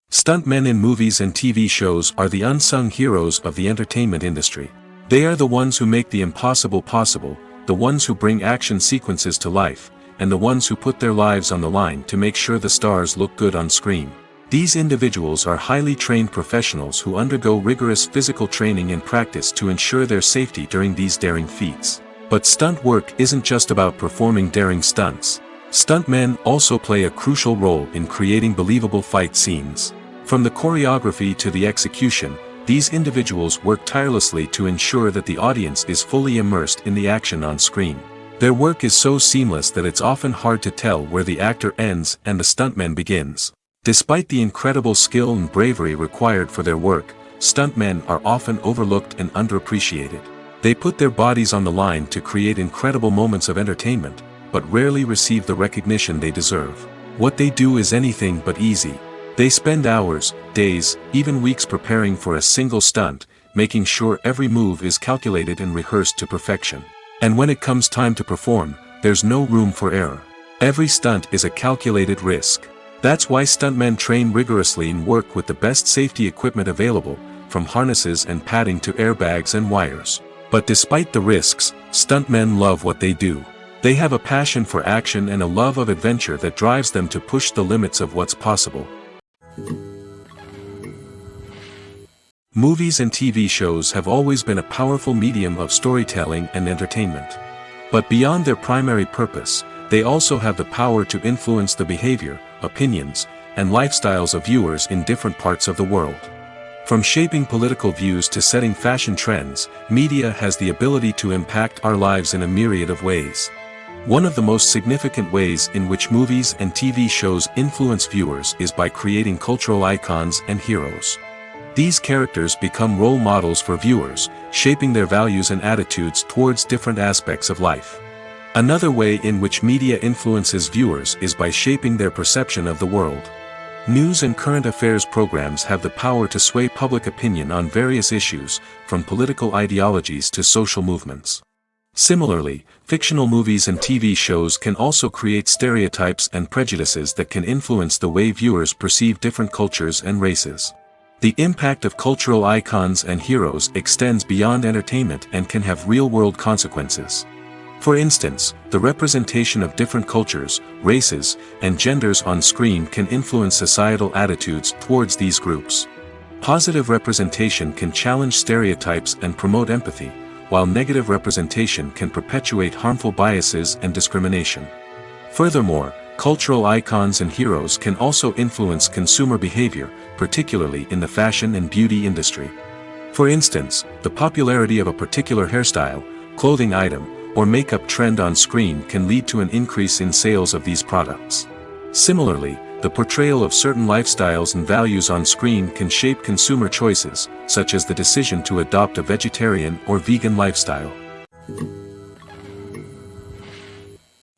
Speaker 1: Stuntmen in movies and TV shows are the unsung heroes of the entertainment industry. They are the ones who make the impossible possible, the ones who bring action sequences to life, and the ones who put their lives on the line to make sure the stars look good on screen. These individuals are highly trained professionals who undergo rigorous physical training and practice to ensure their safety during these daring feats. But stunt work isn't just about performing daring stunts. Stuntmen also play a crucial role in creating believable fight scenes. From the choreography to the execution, these individuals work tirelessly to ensure that the audience is fully immersed in the action on screen. Their work is so seamless that it's often hard to tell where the actor ends and the stuntman begins. Despite the incredible skill and bravery required for their work, stuntmen are often overlooked and underappreciated. They put their bodies on the line to create incredible moments of entertainment, but rarely receive the recognition they deserve. What they do is anything but easy. They spend hours, days, even weeks preparing for a single stunt, making sure every move is calculated and rehearsed to perfection. And when it comes time to perform, there's no room for error. Every stunt is a calculated risk. That's why stuntmen train rigorously and work with the best safety equipment available, from harnesses and padding to airbags and wires. But despite the risks, stuntmen love what they do. They have a passion for action and a love of adventure that drives them to push the limits of what's possible. Movies and TV shows have always been a powerful medium of storytelling and entertainment. But beyond their primary purpose, they also have the power to influence the behavior, opinions, and lifestyles of viewers in different parts of the world. From shaping political views to setting fashion trends, media has the ability to impact our lives in a myriad of ways. One of the most significant ways in which movies and TV shows influence viewers is by creating cultural icons and heroes. These characters become role models for viewers, shaping their values and attitudes towards different aspects of life. Another way in which media influences viewers is by shaping their perception of the world. News and current affairs programs have the power to sway public opinion on various issues, from political ideologies to social movements. Similarly, fictional movies and TV shows can also create stereotypes and prejudices that can influence the way viewers perceive different cultures and races. The impact of cultural icons and heroes extends beyond entertainment and can have real-world consequences. For instance, the representation of different cultures, races, and genders on screen can influence societal attitudes towards these groups. Positive representation can challenge stereotypes and promote empathy, while negative representation can perpetuate harmful biases and discrimination. Furthermore, cultural icons and heroes can also influence consumer behavior, particularly in the fashion and beauty industry. For instance, the popularity of a particular hairstyle, clothing item, or makeup trend on screen can lead to an increase in sales of these products. Similarly, the portrayal of certain lifestyles and values on screen can shape consumer choices, such as the decision to adopt a vegetarian or vegan lifestyle.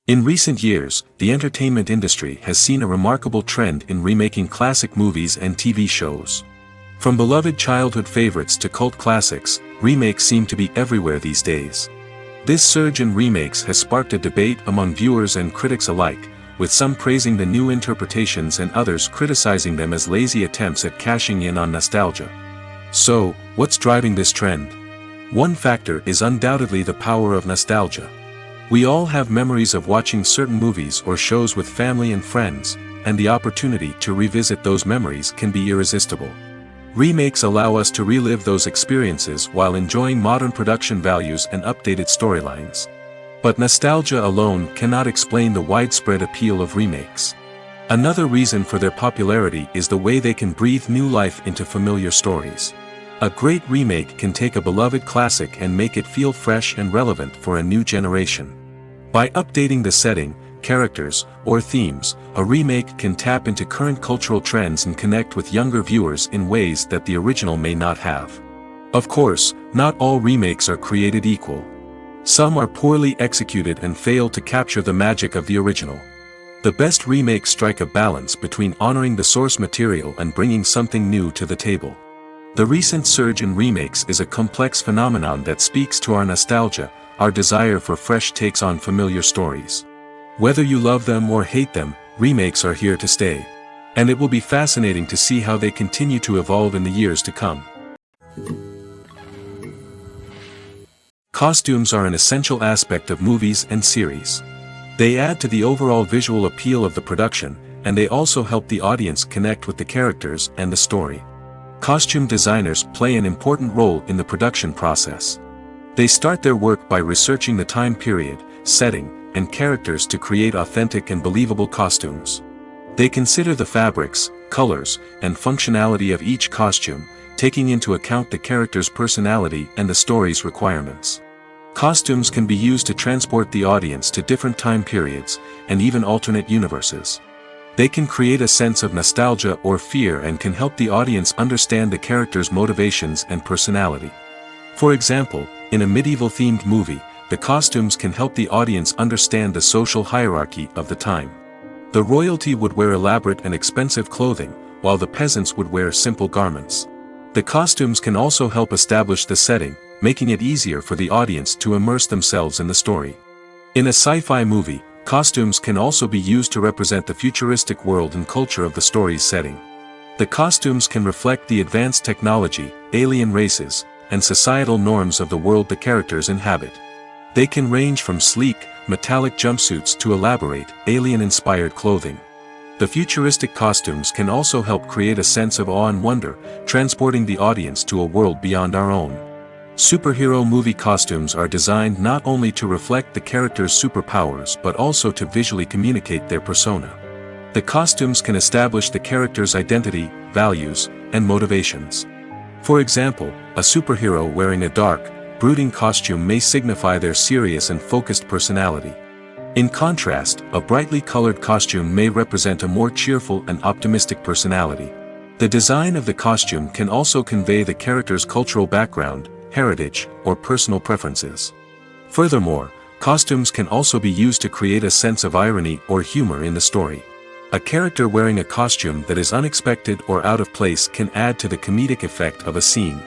Speaker 1: In recent years, the entertainment industry has seen a remarkable trend in remaking classic movies and TV shows. From beloved childhood favorites to cult classics, remakes seem to be everywhere these days. This surge in remakes has sparked a debate among viewers and critics alike, with some praising the new interpretations and others criticizing them as lazy attempts at cashing in on nostalgia. So, what's driving this trend? One factor is undoubtedly the power of nostalgia. We all have memories of watching certain movies or shows with family and friends, and the opportunity to revisit those memories can be irresistible. Remakes allow us to relive those experiences while enjoying modern production values and updated storylines. But nostalgia alone cannot explain the widespread appeal of remakes. Another reason for their popularity is the way they can breathe new life into familiar stories. A great remake can take a beloved classic and make it feel fresh and relevant for a new generation. By updating the setting, characters, or themes, a remake can tap into current cultural trends and connect with younger viewers in ways that the original may not have. Of course, not all remakes are created equal. Some are poorly executed and fail to capture the magic of the original. The best remakes strike a balance between honoring the source material and bringing something new to the table. The recent surge in remakes is a complex phenomenon that speaks to our nostalgia, our desire for fresh takes on familiar stories. Whether you love them or hate them, remakes are here to stay. And it will be fascinating to see how they continue to evolve in the years to come. Costumes are an essential aspect of movies and series. They add to the overall visual appeal of the production, and they also help the audience connect with the characters and the story. Costume designers play an important role in the production process. They start their work by researching the time period, setting, and characters to create authentic and believable costumes. They consider the fabrics, colors, and functionality of each costume, taking into account the character's personality and the story's requirements. Costumes can be used to transport the audience to different time periods, and even alternate universes. They can create a sense of nostalgia or fear and can help the audience understand the character's motivations and personality. For example, in a medieval-themed movie, the costumes can help the audience understand the social hierarchy of the time. The royalty would wear elaborate and expensive clothing, while the peasants would wear simple garments. The costumes can also help establish the setting, making it easier for the audience to immerse themselves in the story. In a sci-fi movie, costumes can also be used to represent the futuristic world and culture of the story's setting. The costumes can reflect the advanced technology, alien races, and societal norms of the world the characters inhabit. They can range from sleek, metallic jumpsuits to elaborate, alien-inspired clothing. The futuristic costumes can also help create a sense of awe and wonder, transporting the audience to a world beyond our own. Superhero movie costumes are designed not only to reflect the character's superpowers but also to visually communicate their persona. The costumes can establish the character's identity, values, and motivations. For example, a superhero wearing a dark, brooding costume may signify their serious and focused personality. In contrast, a brightly colored costume may represent a more cheerful and optimistic personality. The design of the costume can also convey the character's cultural background, heritage, or personal preferences. Furthermore, costumes can also be used to create a sense of irony or humor in the story. A character wearing a costume that is unexpected or out of place can add to the comedic effect of a scene.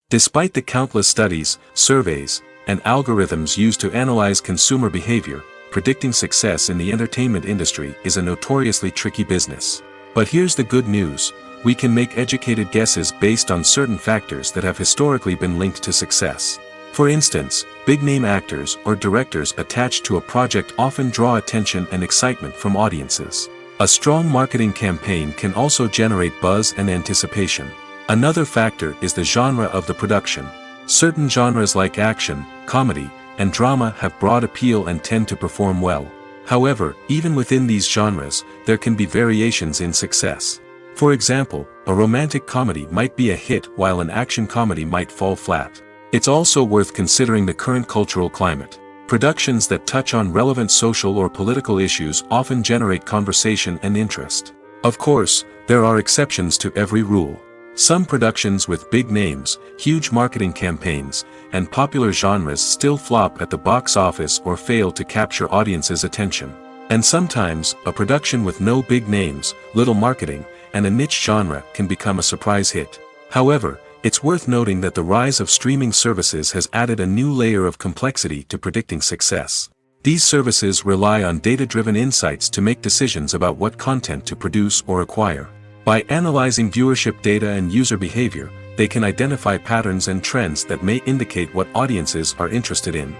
Speaker 1: Despite the countless studies, surveys, and algorithms used to analyze consumer behavior, predicting success in the entertainment industry is a notoriously tricky business. But here's the good news: we can make educated guesses based on certain factors that have historically been linked to success. For instance, big-name actors or directors attached to a project often draw attention and excitement from audiences. A strong marketing campaign can also generate buzz and anticipation. Another factor is the genre of the production. Certain genres like action, comedy, and drama have broad appeal and tend to perform well. However, even within these genres, there can be variations in success. For example, a romantic comedy might be a hit while an action comedy might fall flat. It's also worth considering the current cultural climate. Productions that touch on relevant social or political issues often generate conversation and interest. Of course, there are exceptions to every rule. Some productions with big names, huge marketing campaigns, and popular genres still flop at the box office or fail to capture audiences' attention. And sometimes, a production with no big names, little marketing, and a niche genre can become a surprise hit. However, it's worth noting that the rise of streaming services has added a new layer of complexity to predicting success. These services rely on data-driven insights to make decisions about what content to produce or acquire. By analyzing viewership data and user behavior, they can identify patterns and trends that may indicate what audiences are interested in.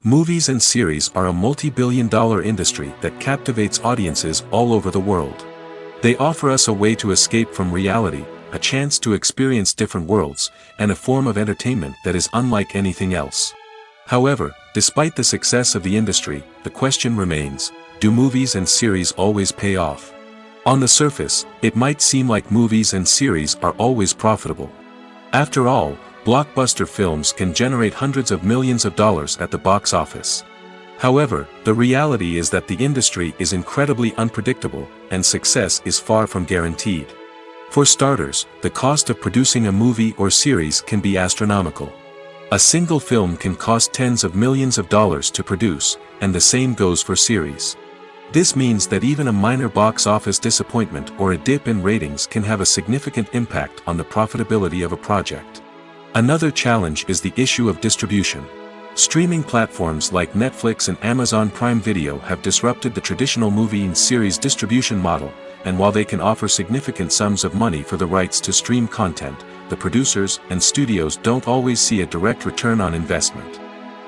Speaker 1: Movies and series are a multi-billion-dollar industry that captivates audiences all over the world. They offer us a way to escape from reality, a chance to experience different worlds, and a form of entertainment that is unlike anything else. However, despite the success of the industry, the question remains: do movies and series always pay off? On the surface, it might seem like movies and series are always profitable. After all, blockbuster films can generate hundreds of millions of dollars at the box office. However, the reality is that the industry is incredibly unpredictable, and success is far from guaranteed. For starters, the cost of producing a movie or series can be astronomical. A single film can cost tens of millions of dollars to produce, and the same goes for series. This means that even a minor box office disappointment or a dip in ratings can have a significant impact on the profitability of a project. Another challenge is the issue of distribution. Streaming platforms like Netflix and Amazon Prime Video have disrupted the traditional movie and series distribution model, and while they can offer significant sums of money for the rights to stream content, the producers and studios don't always see a direct return on investment.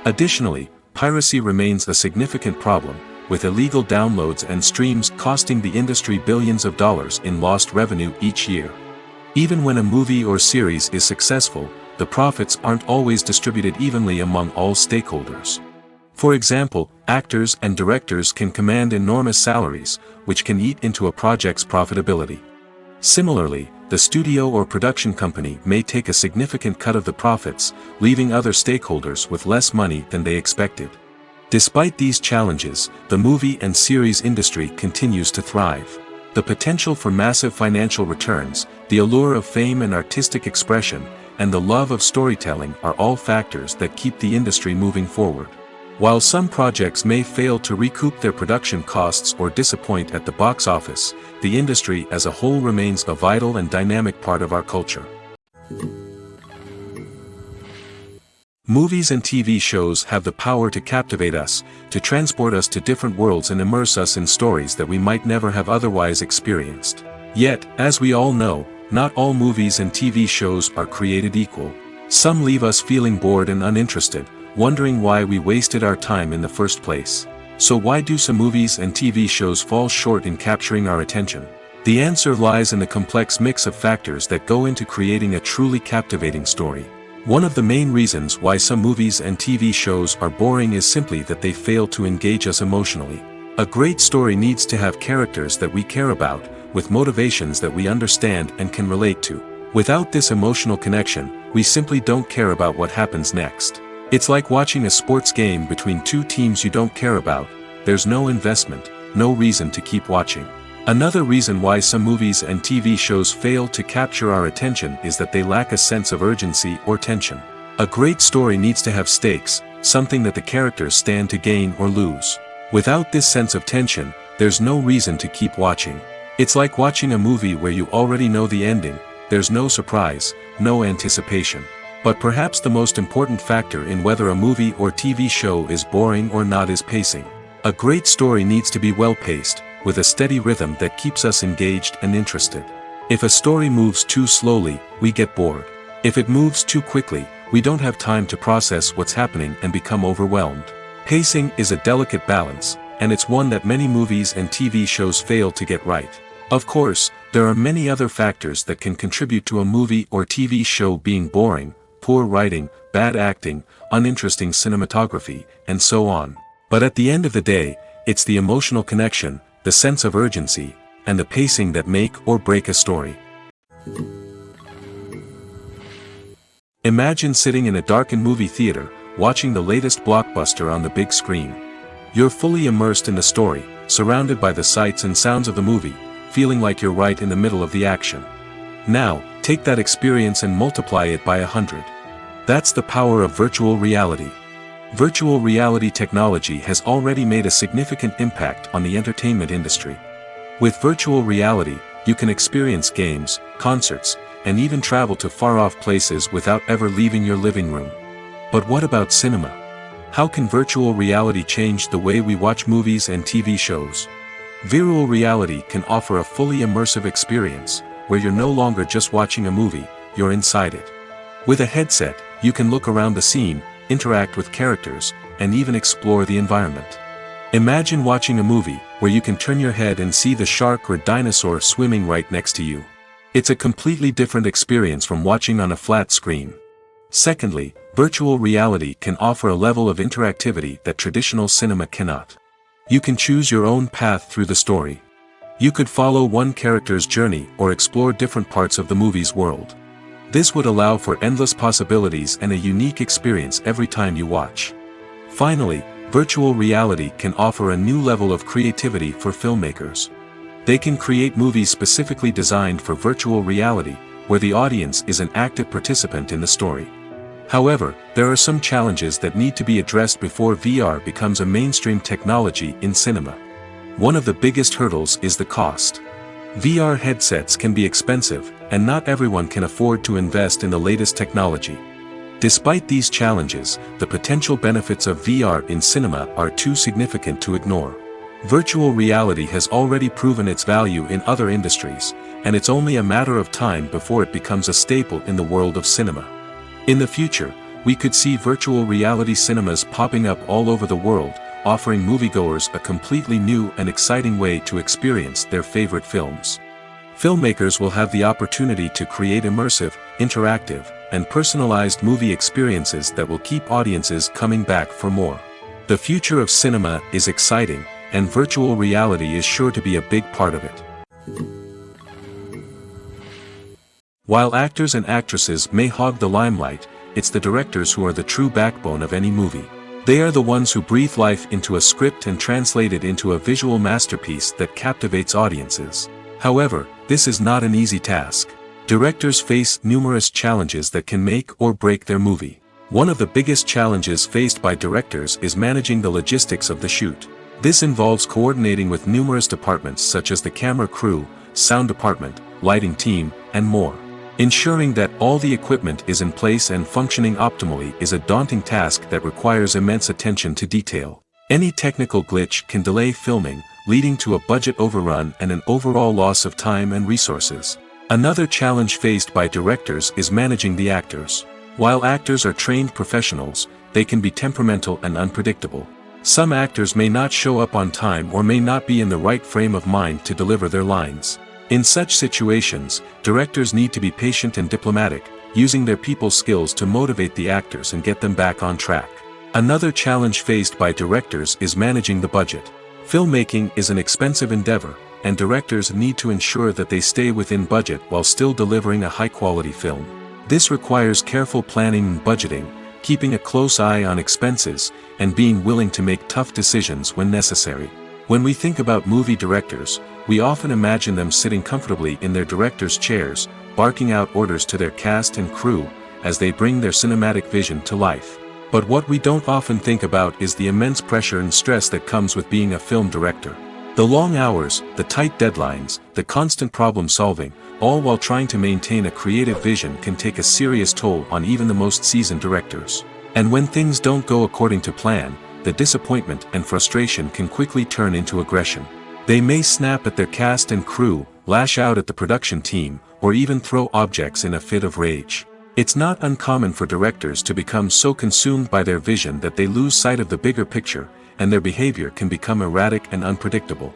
Speaker 1: Additionally, piracy remains a significant problem, with illegal downloads and streams costing the industry billions of dollars in lost revenue each year. Even when a movie or series is successful, the profits aren't always distributed evenly among all stakeholders. For example, actors and directors can command enormous salaries, which can eat into a project's profitability. Similarly, the studio or production company may take a significant cut of the profits, leaving other stakeholders with less money than they expected. Despite these challenges, the movie and series industry continues to thrive. The potential for massive financial returns, the allure of fame and artistic expression, and the love of storytelling are all factors that keep the industry moving forward. While some projects may fail to recoup their production costs or disappoint at the box office, the industry as a whole remains a vital and dynamic part of our culture. Movies and TV shows have the power to captivate us, to transport us to different worlds and immerse us in stories that we might never have otherwise experienced. Yet, as we all know, not all movies and TV shows are created equal. Some leave us feeling bored and uninterested, wondering why we wasted our time in the first place. So why do some movies and TV shows fall short in capturing our attention? The answer lies in the complex mix of factors that go into creating a truly captivating story. One of the main reasons why some movies and TV shows are boring is simply that they fail to engage us emotionally. A great story needs to have characters that we care about, with motivations that we understand and can relate to. Without this emotional connection, we simply don't care about what happens next. It's like watching a sports game between two teams you don't care about. There's no investment, no reason to keep watching. Another reason why some movies and TV shows fail to capture our attention is that they lack a sense of urgency or tension. A great story needs to have stakes, something that the characters stand to gain or lose. Without this sense of tension, there's no reason to keep watching. It's like watching a movie where you already know the ending. There's no surprise, no anticipation. But perhaps the most important factor in whether a movie or TV show is boring or not is pacing. A great story needs to be well-paced, with a steady rhythm that keeps us engaged and interested. If a story moves too slowly, we get bored. If it moves too quickly, we don't have time to process what's happening and become overwhelmed. Pacing is a delicate balance, and it's one that many movies and TV shows fail to get right. Of course, there are many other factors that can contribute to a movie or TV show being boring: poor writing, bad acting, uninteresting cinematography, and so on. But at the end of the day, it's the emotional connection, the sense of urgency, and the pacing that make or break a story. Imagine sitting in a darkened movie theater, watching the latest blockbuster on the big screen. You're fully immersed in the story, surrounded by the sights and sounds of the movie, feeling like you're right in the middle of the action. Now, take that experience and multiply it by 100. That's the power of virtual reality. Virtual reality technology has already made a significant impact on the entertainment industry. With virtual reality, you can experience games, concerts, and even travel to far-off places without ever leaving your living room. But what about cinema? How can virtual reality change the way we watch movies and TV shows? Virtual reality can offer a fully immersive experience, where you're no longer just watching a movie, you're inside it. With a headset, you can look around the scene, interact with characters, and even explore the environment. Imagine watching a movie where you can turn your head and see the shark or dinosaur swimming right next to you. It's a completely different experience from watching on a flat screen. Secondly, virtual reality can offer a level of interactivity that traditional cinema cannot. You can choose your own path through the story. You could follow one character's journey or explore different parts of the movie's world. This would allow for endless possibilities and a unique experience every time you watch. Finally, virtual reality can offer a new level of creativity for filmmakers. They can create movies specifically designed for virtual reality, where the audience is an active participant in the story. However, there are some challenges that need to be addressed before VR becomes a mainstream technology in cinema. One of the biggest hurdles is the cost. VR headsets can be expensive, and not everyone can afford to invest in the latest technology. Despite these challenges, the potential benefits of VR in cinema are too significant to ignore. Virtual reality has already proven its value in other industries, and it's only a matter of time before it becomes a staple in the world of cinema. In the future, we could see virtual reality cinemas popping up all over the world, offering moviegoers a completely new and exciting way to experience their favorite films. Filmmakers will have the opportunity to create immersive, interactive, and personalized movie experiences that will keep audiences coming back for more. The future of cinema is exciting, and virtual reality is sure to be a big part of it. While actors and actresses may hog the limelight, it's the directors who are the true backbone of any movie. They are the ones who breathe life into a script and translate it into a visual masterpiece that captivates audiences. However, this is not an easy task. Directors face numerous challenges that can make or break their movie. One of the biggest challenges faced by directors is managing the logistics of the shoot. This involves coordinating with numerous departments such as the camera crew, sound department, lighting team, and more. Ensuring that all the equipment is in place and functioning optimally is a daunting task that requires immense attention to detail. Any technical glitch can delay filming, leading to a budget overrun and an overall loss of time and resources. Another challenge faced by directors is managing the actors. While actors are trained professionals, they can be temperamental and unpredictable. Some actors may not show up on time or may not be in the right frame of mind to deliver their lines. In such situations, directors need to be patient and diplomatic, using their people skills to motivate the actors and get them back on track. Another challenge faced by directors is managing the budget. Filmmaking is an expensive endeavor, and directors need to ensure that they stay within budget while still delivering a high-quality film. This requires careful planning and budgeting, keeping a close eye on expenses, and being willing to make tough decisions when necessary. When we think about movie directors, we often imagine them sitting comfortably in their director's chairs, barking out orders to their cast and crew, as they bring their cinematic vision to life. But what we don't often think about is the immense pressure and stress that comes with being a film director. The long hours, the tight deadlines, the constant problem-solving, all while trying to maintain a creative vision can take a serious toll on even the most seasoned directors. And when things don't go according to plan, the disappointment and frustration can quickly turn into aggression. They may snap at their cast and crew, lash out at the production team, or even throw objects in a fit of rage. It's not uncommon for directors to become so consumed by their vision that they lose sight of the bigger picture, and their behavior can become erratic and unpredictable.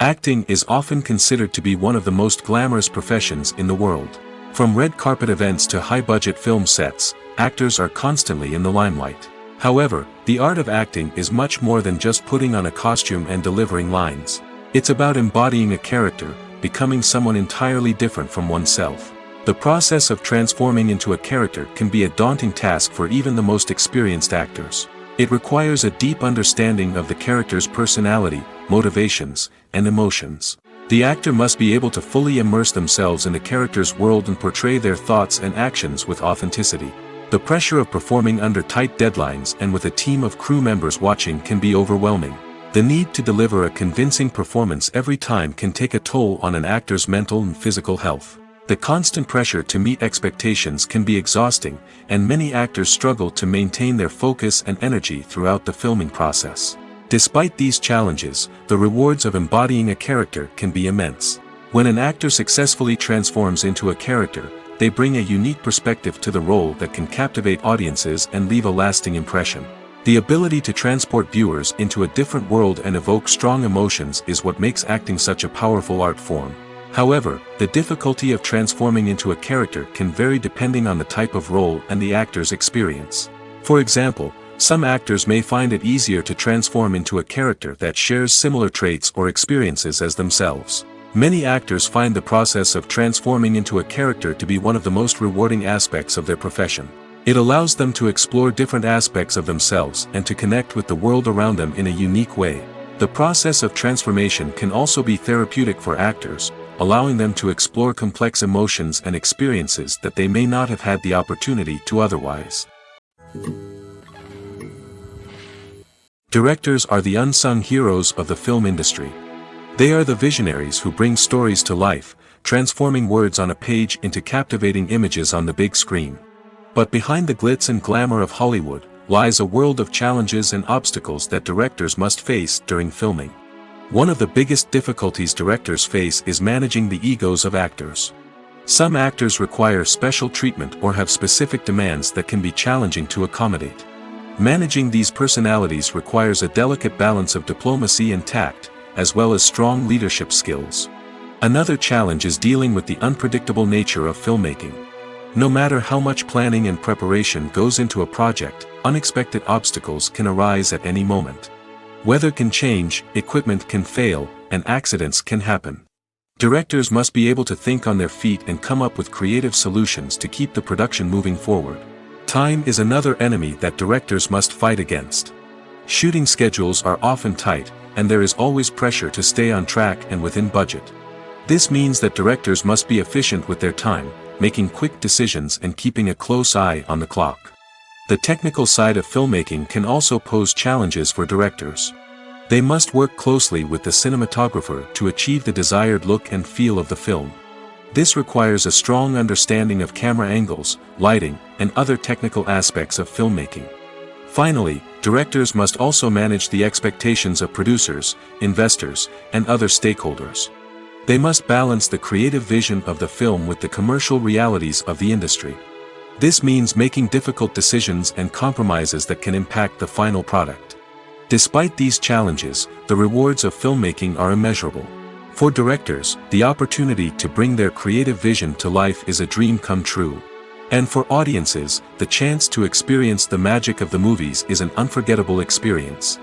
Speaker 1: Acting is often considered to be one of the most glamorous professions in the world. From red carpet events to high-budget film sets, actors are constantly in the limelight. However, the art of acting is much more than just putting on a costume and delivering lines. It's about embodying a character, becoming someone entirely different from oneself. The process of transforming into a character can be a daunting task for even the most experienced actors. It requires a deep understanding of the character's personality, motivations, and emotions. The actor must be able to fully immerse themselves in the character's world and portray their thoughts and actions with authenticity. The pressure of performing under tight deadlines and with a team of crew members watching can be overwhelming. The need to deliver a convincing performance every time can take a toll on an actor's mental and physical health. The constant pressure to meet expectations can be exhausting, and many actors struggle to maintain their focus and energy throughout the filming process. Despite these challenges, the rewards of embodying a character can be immense. When an actor successfully transforms into a character, they bring a unique perspective to the role that can captivate audiences and leave a lasting impression. The ability to transport viewers into a different world and evoke strong emotions is what makes acting such a powerful art form. However, the difficulty of transforming into a character can vary depending on the type of role and the actor's experience. For example, some actors may find it easier to transform into a character that shares similar traits or experiences as themselves. Many actors find the process of transforming into a character to be one of the most rewarding aspects of their profession. It allows them to explore different aspects of themselves and to connect with the world around them in a unique way. The process of transformation can also be therapeutic for actors, allowing them to explore complex emotions and experiences that they may not have had the opportunity to otherwise. Directors are the unsung heroes of the film industry. They are the visionaries who bring stories to life, transforming words on a page into captivating images on the big screen. But behind the glitz and glamour of Hollywood, lies a world of challenges and obstacles that directors must face during filming. One of the biggest difficulties directors face is managing the egos of actors. Some actors require special treatment or have specific demands that can be challenging to accommodate. Managing these personalities requires a delicate balance of diplomacy and tact, as well as strong leadership skills. Another challenge is dealing with the unpredictable nature of filmmaking. No matter how much planning and preparation goes into a project, unexpected obstacles can arise at any moment. Weather can change, equipment can fail, and accidents can happen. Directors must be able to think on their feet and come up with creative solutions to keep the production moving forward. Time is another enemy that directors must fight against. Shooting schedules are often tight, and there is always pressure to stay on track and within budget. This means that directors must be efficient with their time, making quick decisions and keeping a close eye on the clock. The technical side of filmmaking can also pose challenges for directors. They must work closely with the cinematographer to achieve the desired look and feel of the film. This requires a strong understanding of camera angles, lighting, and other technical aspects of filmmaking. Finally, directors must also manage the expectations of producers, investors, and other stakeholders. They must balance the creative vision of the film with the commercial realities of the industry. This means making difficult decisions and compromises that can impact the final product. Despite these challenges, the rewards of filmmaking are immeasurable. For directors, the opportunity to bring their creative vision to life is a dream come true. And for audiences, the chance to experience the magic of the movies is an unforgettable experience.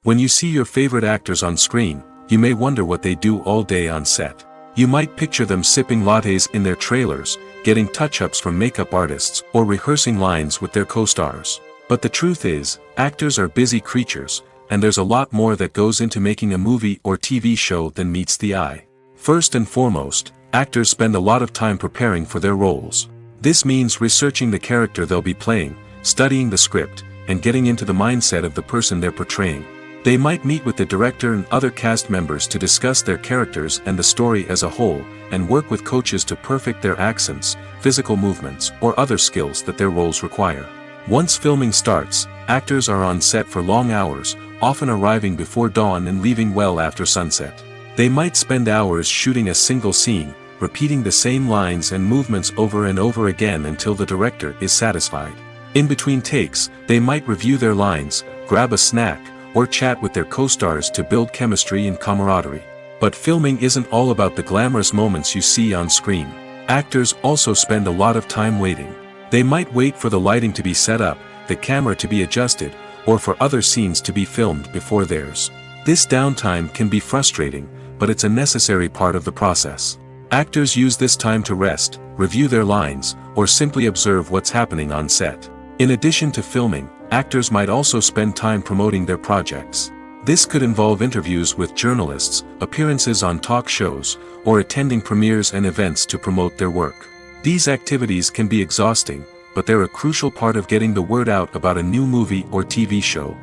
Speaker 1: When you see your favorite actors on screen, you may wonder what they do all day on set. You might picture them sipping lattes in their trailers, getting touch-ups from makeup artists, or rehearsing lines with their co-stars. But the truth is, actors are busy creatures, and there's a lot more that goes into making a movie or TV show than meets the eye. First and foremost, actors spend a lot of time preparing for their roles. This means researching the character they'll be playing, studying the script, and getting into the mindset of the person they're portraying. They might meet with the director and other cast members to discuss their characters and the story as a whole, and work with coaches to perfect their accents, physical movements, or other skills that their roles require. Once filming starts, actors are on set for long hours, often arriving before dawn and leaving well after sunset. They might spend hours shooting a single scene, repeating the same lines and movements over and over again until the director is satisfied. In between takes, they might review their lines, grab a snack, or chat with their co-stars to build chemistry and camaraderie. But filming isn't all about the glamorous moments you see on screen. Actors also spend a lot of time waiting. They might wait for the lighting to be set up, the camera to be adjusted, or for other scenes to be filmed before theirs. This downtime can be frustrating, but it's a necessary part of the process. Actors use this time to rest, review their lines, or simply observe what's happening on set. In addition to filming, actors might also spend time promoting their projects. This could involve interviews with journalists, appearances on talk shows, or attending premieres and events to promote their work. These activities can be exhausting, but they're a crucial part of getting the word out about a new movie or TV show.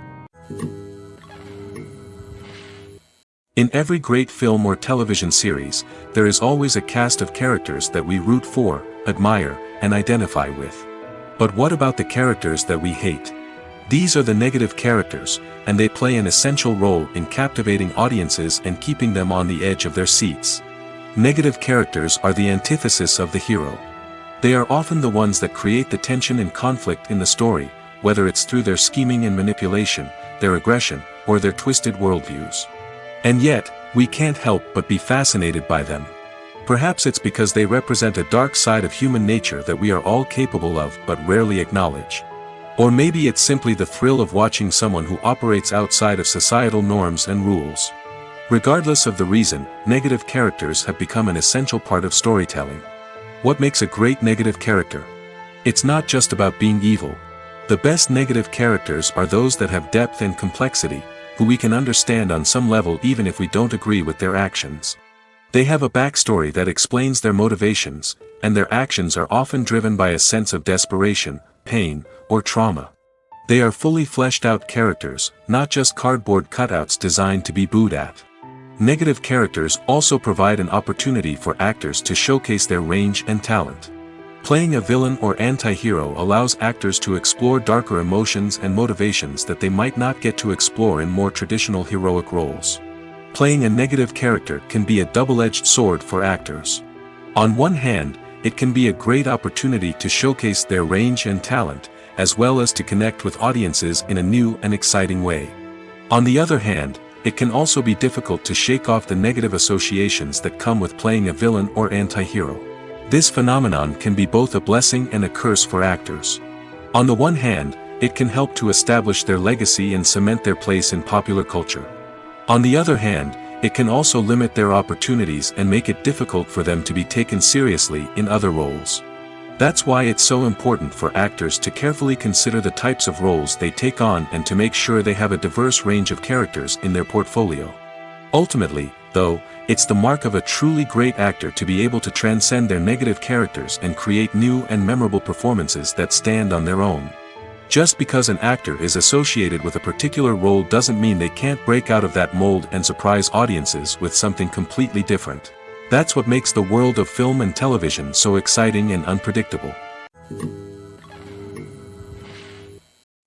Speaker 1: In every great film or television series, there is always a cast of characters that we root for, admire, and identify with. But what about the characters that we hate? These are the negative characters, and they play an essential role in captivating audiences and keeping them on the edge of their seats. Negative characters are the antithesis of the hero. They are often the ones that create the tension and conflict in the story, whether it's through their scheming and manipulation, their aggression, or their twisted worldviews. And yet, we can't help but be fascinated by them. Perhaps it's because they represent a dark side of human nature that we are all capable of but rarely acknowledge. Or maybe it's simply the thrill of watching someone who operates outside of societal norms and rules. Regardless of the reason, negative characters have become an essential part of storytelling. What makes a great negative character? It's not just about being evil. The best negative characters are those that have depth and complexity, who we can understand on some level even if we don't agree with their actions. They have a backstory that explains their motivations, and their actions are often driven by a sense of desperation, pain, or trauma. They are fully fleshed out characters, not just cardboard cutouts designed to be booed at. Negative characters also provide an opportunity for actors to showcase their range and talent. Playing a villain or anti-hero allows actors to explore darker emotions and motivations that they might not get to explore in more traditional heroic roles. Playing a negative character can be a double-edged sword for actors. On one hand, it can be a great opportunity to showcase their range and talent, as well as to connect with audiences in a new and exciting way. On the other hand, it can also be difficult to shake off the negative associations that come with playing a villain or anti-hero. This phenomenon can be both a blessing and a curse for actors. On the one hand, it can help to establish their legacy and cement their place in popular culture. On the other hand, it can also limit their opportunities and make it difficult for them to be taken seriously in other roles. That's why it's so important for actors to carefully consider the types of roles they take on and to make sure they have a diverse range of characters in their portfolio. Ultimately, though, it's the mark of a truly great actor to be able to transcend their negative characters and create new and memorable performances that stand on their own. Just because an actor is associated with a particular role doesn't mean they can't break out of that mold and surprise audiences with something completely different. That's what makes the world of film and television so exciting and unpredictable.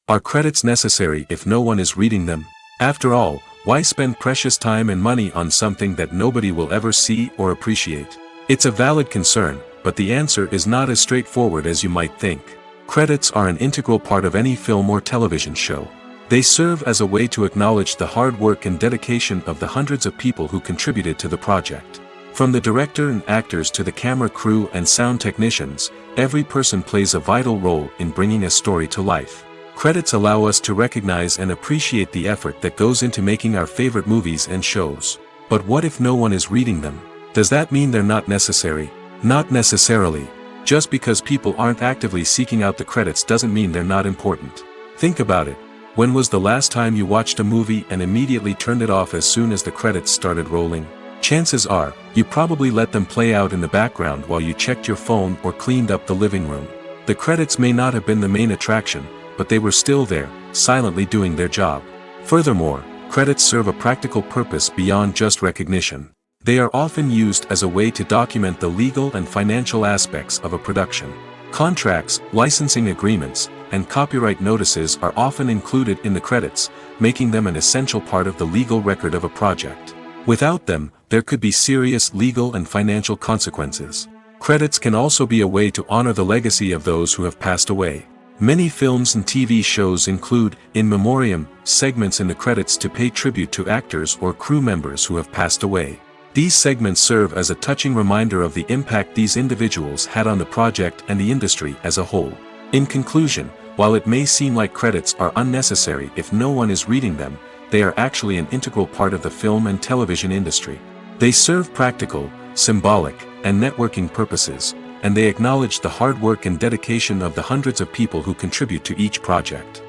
Speaker 1: Are credits necessary if no one is reading them? After all, why spend precious time and money on something that nobody will ever see or appreciate? It's a valid concern, but the answer is not as straightforward as you might think. Credits are an integral part of any film or television show. They serve as a way to acknowledge the hard work and dedication of the hundreds of people who contributed to the project. From the director and actors to the camera crew and sound technicians, every person plays a vital role in bringing a story to life. Credits allow us to recognize and appreciate the effort that goes into making our favorite movies and shows. But what if no one is reading them? Does that mean they're not necessary? Not necessarily. Just because people aren't actively seeking out the credits doesn't mean they're not important. Think about it. When was the last time you watched a movie and immediately turned it off as soon as the credits started rolling? Chances are, you probably let them play out in the background while you checked your phone or cleaned up the living room. The credits may not have been the main attraction, but they were still there, silently doing their job. Furthermore, credits serve a practical purpose beyond just recognition. They are often used as a way to document the legal and financial aspects of a production. Contracts, licensing agreements, and copyright notices are often included in the credits, making them an essential part of the legal record of a project. Without them, there could be serious legal and financial consequences. Credits can also be a way to honor the legacy of those who have passed away. Many films and TV shows include, in memoriam, segments in the credits to pay tribute to actors or crew members who have passed away. These segments serve as a touching reminder of the impact these individuals had on the project and the industry as a whole. In conclusion, while it may seem like credits are unnecessary if no one is reading them, they are actually an integral part of the film and television industry. They serve practical, symbolic, and networking purposes, and they acknowledge the hard work and dedication of the hundreds of people who contribute to each project.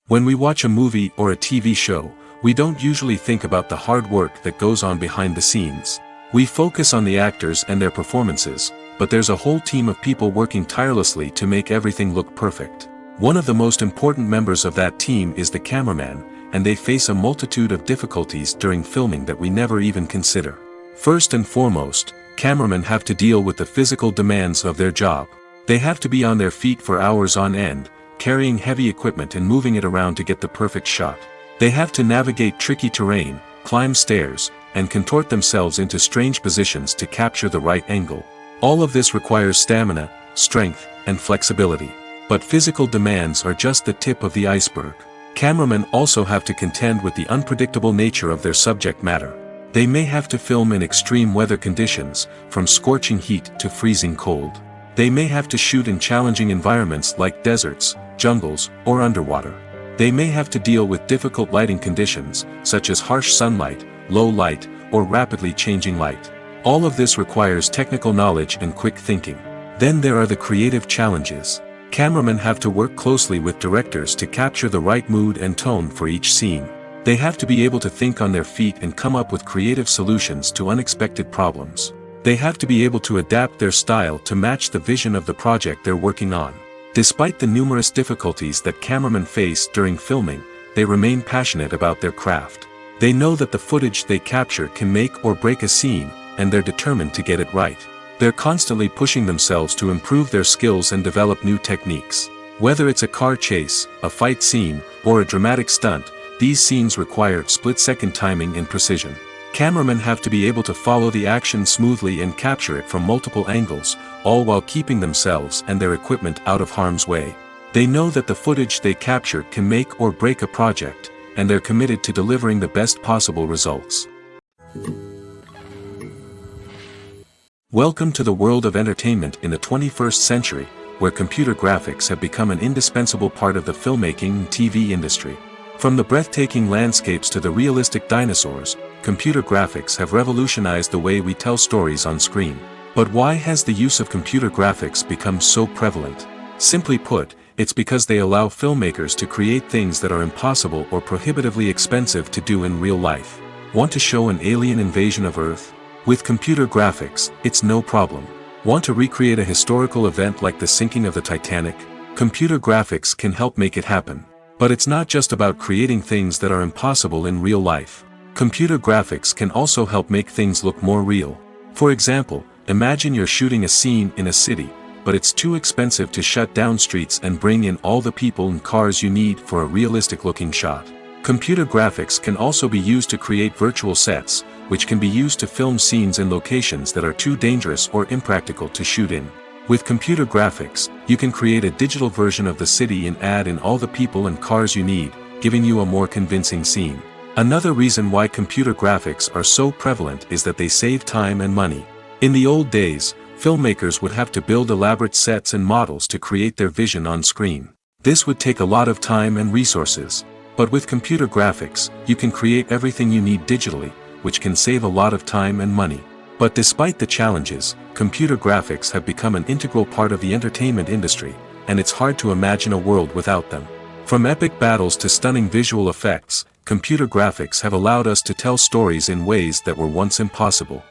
Speaker 1: When we watch a movie or a TV show, we don't usually think about the hard work that goes on behind the scenes. We focus on the actors and their performances, but there's a whole team of people working tirelessly to make everything look perfect. One of the most important members of that team is the cameraman, and they face a multitude of difficulties during filming that we never even consider. First and foremost, cameramen have to deal with the physical demands of their job. They have to be on their feet for hours on end, carrying heavy equipment and moving it around to get the perfect shot. They have to navigate tricky terrain, climb stairs, and contort themselves into strange positions to capture the right angle. All of this requires stamina, strength, and flexibility. But physical demands are just the tip of the iceberg. Cameramen also have to contend with the unpredictable nature of their subject matter. They may have to film in extreme weather conditions, from scorching heat to freezing cold. They may have to shoot in challenging environments like deserts, jungles, or underwater. They may have to deal with difficult lighting conditions, such as harsh sunlight, low light, or rapidly changing light. All of this requires technical knowledge and quick thinking. Then there are the creative challenges. Cameramen have to work closely with directors to capture the right mood and tone for each scene. They have to be able to think on their feet and come up with creative solutions to unexpected problems. They have to be able to adapt their style to match the vision of the project they're working on. Despite the numerous difficulties that cameramen face during filming, they remain passionate about their craft. They know that the footage they capture can make or break a scene, and they're determined to get it right. They're constantly pushing themselves to improve their skills and develop new techniques. Whether it's a car chase, a fight scene, or a dramatic stunt, these scenes require split-second timing and precision. Cameramen have to be able to follow the action smoothly and capture it from multiple angles, all while keeping themselves and their equipment out of harm's way. They know that the footage they capture can make or break a project, and they're committed to delivering the best possible results. Welcome to the world of entertainment in the 21st century, where computer graphics have become an indispensable part of the filmmaking and TV industry. From the breathtaking landscapes to the realistic dinosaurs, computer graphics have revolutionized the way we tell stories on screen. But why has the use of computer graphics become so prevalent? Simply put, it's because they allow filmmakers to create things that are impossible or prohibitively expensive to do in real life. Want to show an alien invasion of Earth? With computer graphics, it's no problem. Want to recreate a historical event like the sinking of the Titanic? Computer graphics can help make it happen. But it's not just about creating things that are impossible in real life. Computer graphics can also help make things look more real. For example, imagine you're shooting a scene in a city, but it's too expensive to shut down streets and bring in all the people and cars you need for a realistic-looking shot. Computer graphics can also be used to create virtual sets, which can be used to film scenes in locations that are too dangerous or impractical to shoot in. With computer graphics, you can create a digital version of the city and add in all the people and cars you need, giving you a more convincing scene. Another reason why computer graphics are so prevalent is that they save time and money. In the old days, Filmmakers would have to build elaborate sets and models to create their vision on screen. This would take a lot of time and resources. But with computer graphics, you can create everything you need digitally, which can save a lot of time and money. But despite the challenges, computer graphics have become an integral part of the entertainment industry, and it's hard to imagine a world without them. From epic battles to stunning visual effects, computer graphics have allowed us to tell stories in ways that were once impossible.